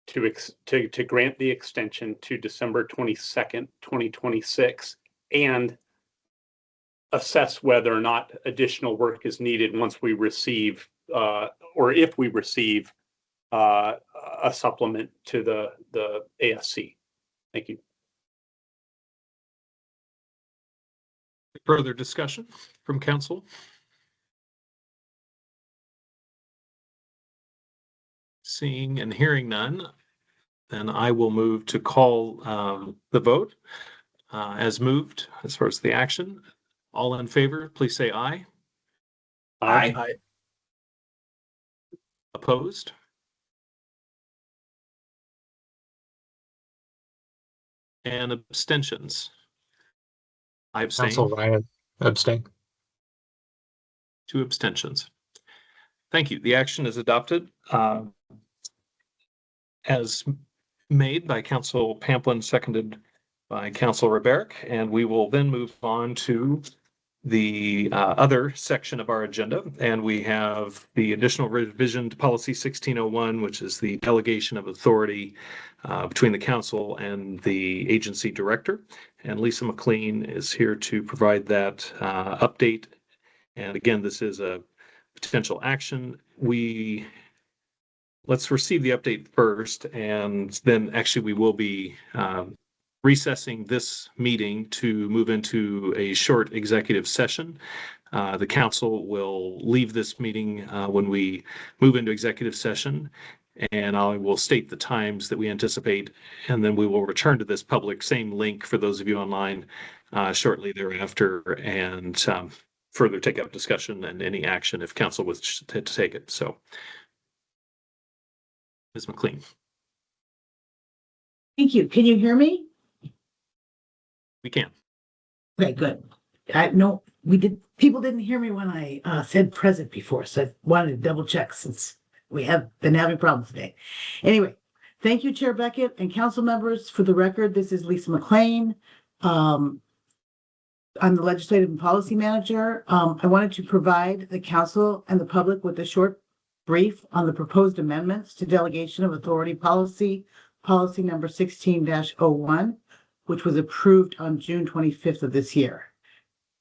to grant the extension to December 22nd, 2026, and assess whether or not additional work is needed once we receive, or if we receive a supplement to the ASC. Thank you. Further discussion from council? Seeing and hearing none, then I will move to call the vote as moved as far as the action. All in favor, please say aye. Aye. Aye. Opposed? And abstentions? I abstain. Council Ryan, abstain. 2 abstentions. Thank you. The action is adopted as made by Council Pamplin, seconded by Council Reberick, and we will then move on to the other section of our agenda, and we have the additional revision to Policy 1601, which is the delegation of authority between the council and the agency director. And Lisa McLean is here to provide that update. And again, this is a potential action. Let's receive the update first, and then actually we will be recessing this meeting to move into a short executive session. The council will leave this meeting when we move into executive session, and I will state the times that we anticipate, and then we will return to this public, same link for those of you online shortly thereafter, and further take up discussion and any action if council wishes to take it. So, Ms. McLean. Thank you. Can you hear me? We can. Okay, good. People didn't hear me when I said present before, so I wanted to double check since we have been having problems today. Anyway, thank you, Chair Beckett and council members. For the record, this is Lisa McLean. I'm the Legislative and Policy Manager. I wanted to provide the council and the public with a short brief on the proposed amendments to Delegation of Authority Policy number 16-01, which was approved on June 25th of this year.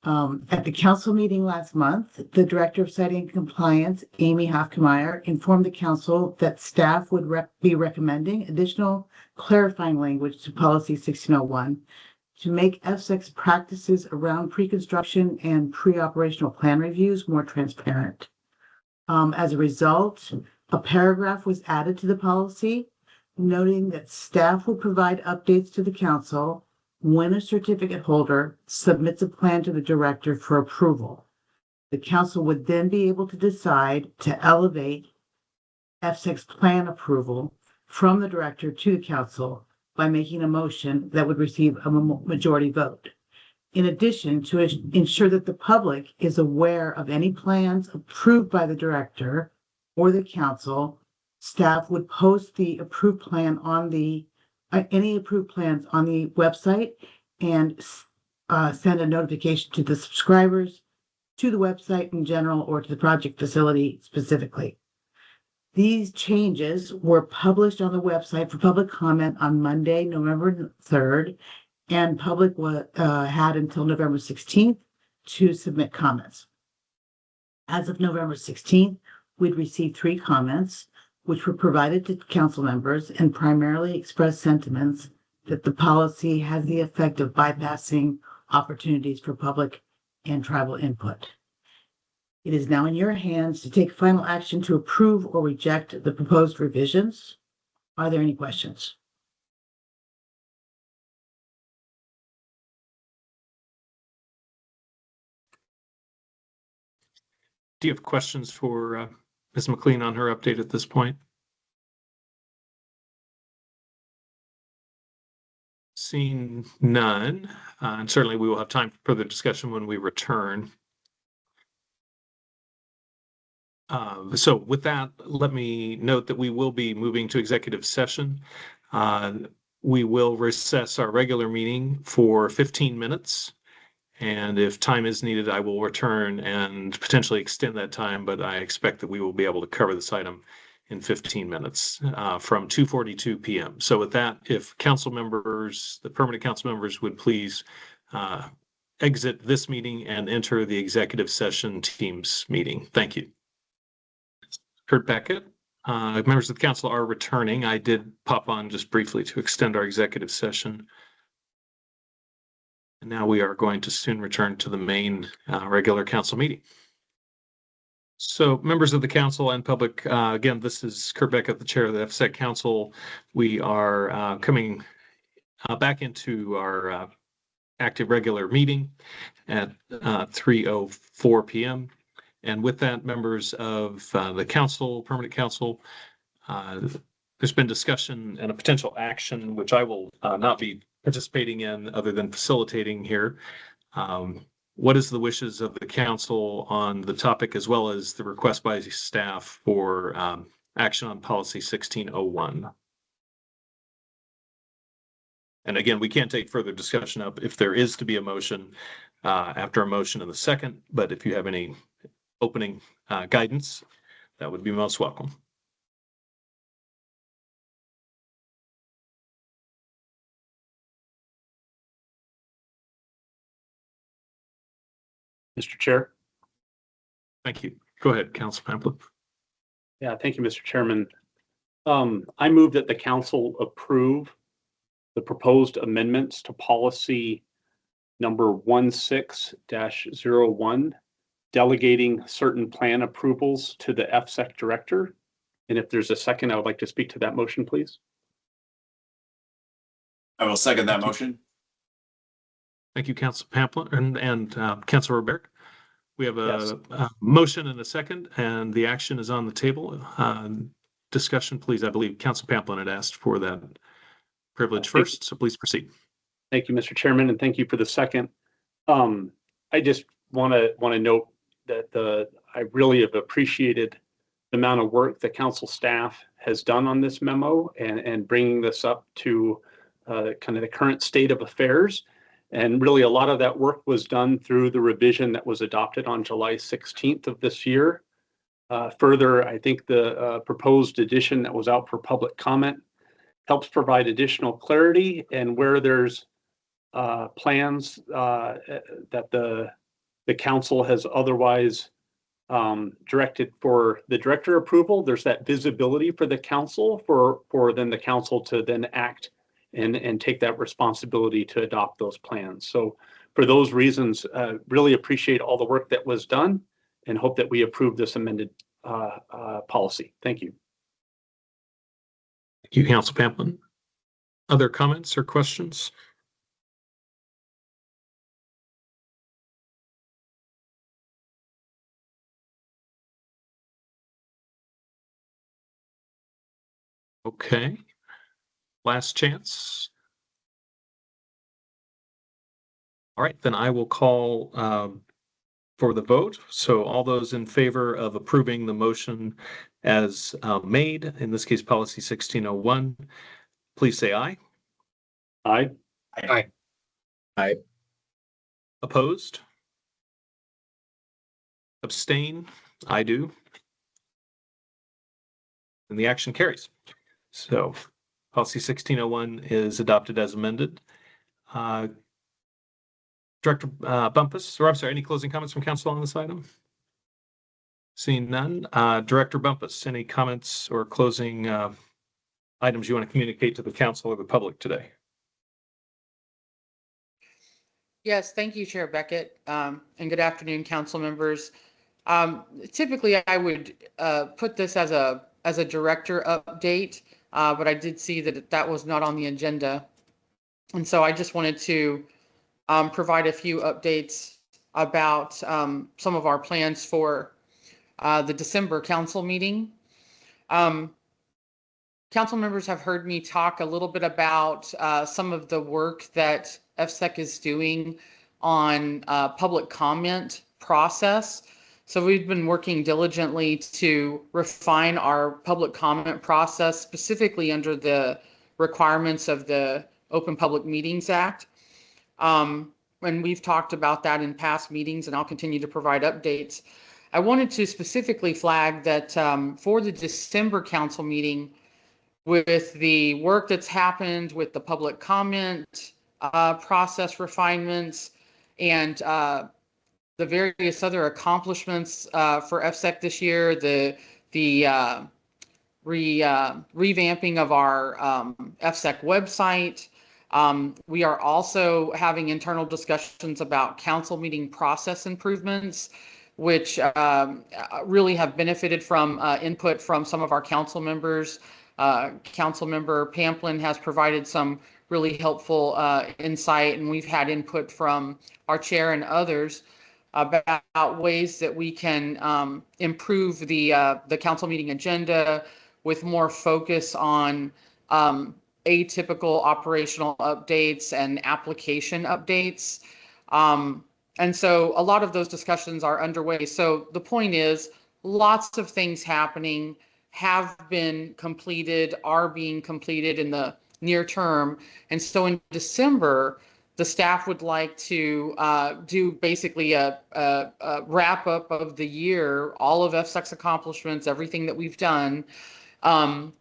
At the council meeting last month, the Director of Siting and Compliance, Amy Hofkemeyer, informed the council that staff would be recommending additional clarifying language to Policy 1601 to make FSEC's practices around pre-construction and pre-operational plan reviews more transparent. As a result, a paragraph was added to the policy noting that staff will provide updates to the council when a certificate holder submits a plan to the director for approval. The council would then be able to decide to elevate FSEC's plan approval from the director to the council by making a motion that would receive a majority vote. In addition, to ensure that the public is aware of any plans approved by the director or the council, staff would post the approved plan on the any approved plans on the website and send a notification to the subscribers, to the website in general, or to the project facility specifically. These changes were published on the website for public comment on Monday, November 3rd, and public had until November 16th to submit comments. As of November 16th, we'd received 3 comments, which were provided to council members and primarily expressed sentiments that the policy has the effect of bypassing opportunities for public and tribal input. It is now in your hands to take final action to approve or reject the proposed revisions. Are there any questions? Do you have questions for Ms. McLean on her update at this point? Seeing none, and certainly we will have time for further discussion when we return. So with that, let me note that we will be moving to executive session. We will recess our regular meeting for 15 minutes. And if time is needed, I will return and potentially extend that time, but I expect that we will be able to cover this item in 15 minutes from 2:42 p.m. So with that, if council members, the permanent council members would please exit this meeting and enter the executive session Teams meeting. Thank you. Kurt Beckett, members of the council are returning. I did pop on just briefly to extend our executive session. And now we are going to soon return to the main regular council meeting. So members of the council and public, again, this is Kurt Beckett, the chair of the FSEC Council. We are coming back into our active regular meeting at 3:04 p.m. And with that, members of the council, permanent council, there's been discussion and a potential action, which I will not be participating in other than facilitating here. What is the wishes of the council on the topic, as well as the request by staff for action on policy 1601? And again, we can't take further discussion up if there is to be a motion after a motion in the second, but if you have any opening guidance, that would be most welcome. Mr. Chair. Thank you. Go ahead, Council Pamplin. Yeah, thank you, Mr. Chairman. I move that the council approve the proposed amendments to policy number 16-01, delegating certain plan approvals to the FSEC director. And if there's a second, I would like to speak to that motion, please. I will second that motion. Thank you, Council Pamplin and Councilor Roberg. We have a motion and a second, and the action is on the table. Discussion, please. I believe Council Pamplin had asked for that privilege first, so please proceed. Thank you, Mr. Chairman, and thank you for the second. I just want to note that I really have appreciated the amount of work the council staff has done on this memo and bringing this up to kind of the current state of affairs. And really, a lot of that work was done through the revision that was adopted on July 16th of this year. Further, I think the proposed addition that was out for public comment helps provide additional clarity, and where there's plans that the council has otherwise directed for the director approval, there's that visibility for the council for then the council to then act and take that responsibility to adopt those plans. So for those reasons, really appreciate all the work that was done and hope that we approve this amended policy. Thank you. Thank you, Council Pamplin. Other comments or questions? Okay. Last chance. All right, then I will call for the vote. So all those in favor of approving the motion as made, in this case, policy 1601, please say aye. Aye. Aye. Aye. Opposed? Abstain? I do. And the action carries. So policy 1601 is adopted as amended. Director Bumpus, or I'm sorry, any closing comments from council on this item? Seeing none. Director Bumpus, any comments or closing items you want to communicate to the council or the public today? Yes, thank you, Chair Beckett, and good afternoon, council members. Typically, I would put this as a director update, but I did see that that was not on the agenda. And so I just wanted to provide a few updates about some of our plans for the December council meeting. Council members have heard me talk a little bit about some of the work that FSEC is doing on public comment process. So we've been working diligently to refine our public comment process, specifically under the requirements of the Open Public Meetings Act. And we've talked about that in past meetings, and I'll continue to provide updates. I wanted to specifically flag that for the December council meeting, with the work that's happened with the public comment process refinements and the various other accomplishments for FSEC this year, the revamping of our FSEC website. We are also having internal discussions about council meeting process improvements, which really have benefited from input from some of our council members. Councilmember Pamplin has provided some really helpful insight, and we've had input from our chair and others about ways that we can improve the council meeting agenda with more focus on atypical operational updates and application updates. And so a lot of those discussions are underway. So the point is, lots of things happening, have been completed, are being completed in the near term. And so in December, the staff would like to do basically a wrap up of the year, all of FSEC's accomplishments, everything that we've done. And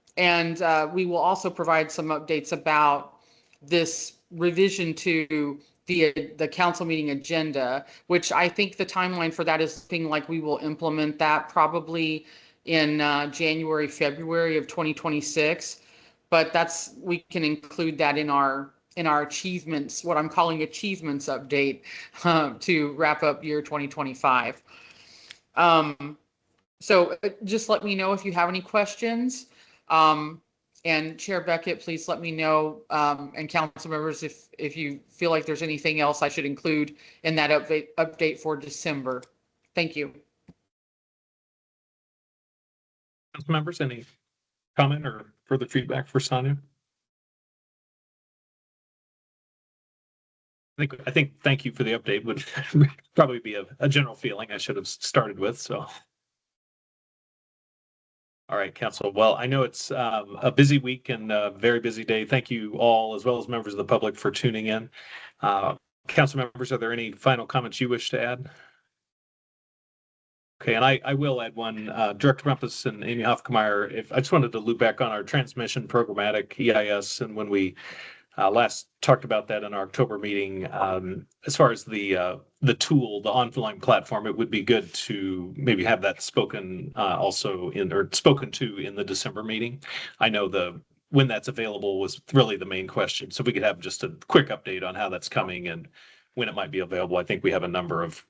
we will also provide some updates about this revision to the council meeting agenda, which I think the timeline for that is something like we will implement that probably in January, February of 2026. But we can include that in our achievements, what I'm calling achievements update to wrap up year 2025. So just let me know if you have any questions. And Chair Beckett, please let me know, and council members, if you feel like there's anything else I should include in that update for December. Thank you. Council members, any comment or further feedback for Sonia? I think thank you for the update would probably be a general feeling I should have started with. So, all right, council. Well, I know it's a busy week and a very busy day. Thank you all, as well as members of the public, for tuning in. Council members, are there any final comments you wish to add? Okay, and I will add one. Director Bumpus and Amy Hofkemeyer, I just wanted to loop back on our transmission programmatic EIS, and when we last talked about that in our October meeting, as far as the tool, the online platform, it would be good to maybe have that spoken also spoken to in the December meeting. I know the when that's available was really the main question. So if we could have just a quick update on how that's coming and when it might be available. I think we have a number of,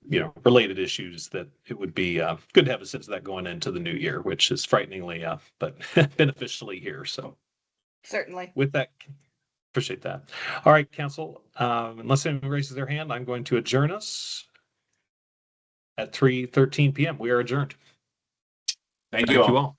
related issues that it would be good to have a sense of that going into the new year, which is frighteningly, but beneficially here. So Certainly. with that, appreciate that. All right, council, unless anyone raises their hand, I'm going to adjourn us at 3:13 p.m. We are adjourned. Thank you all. all.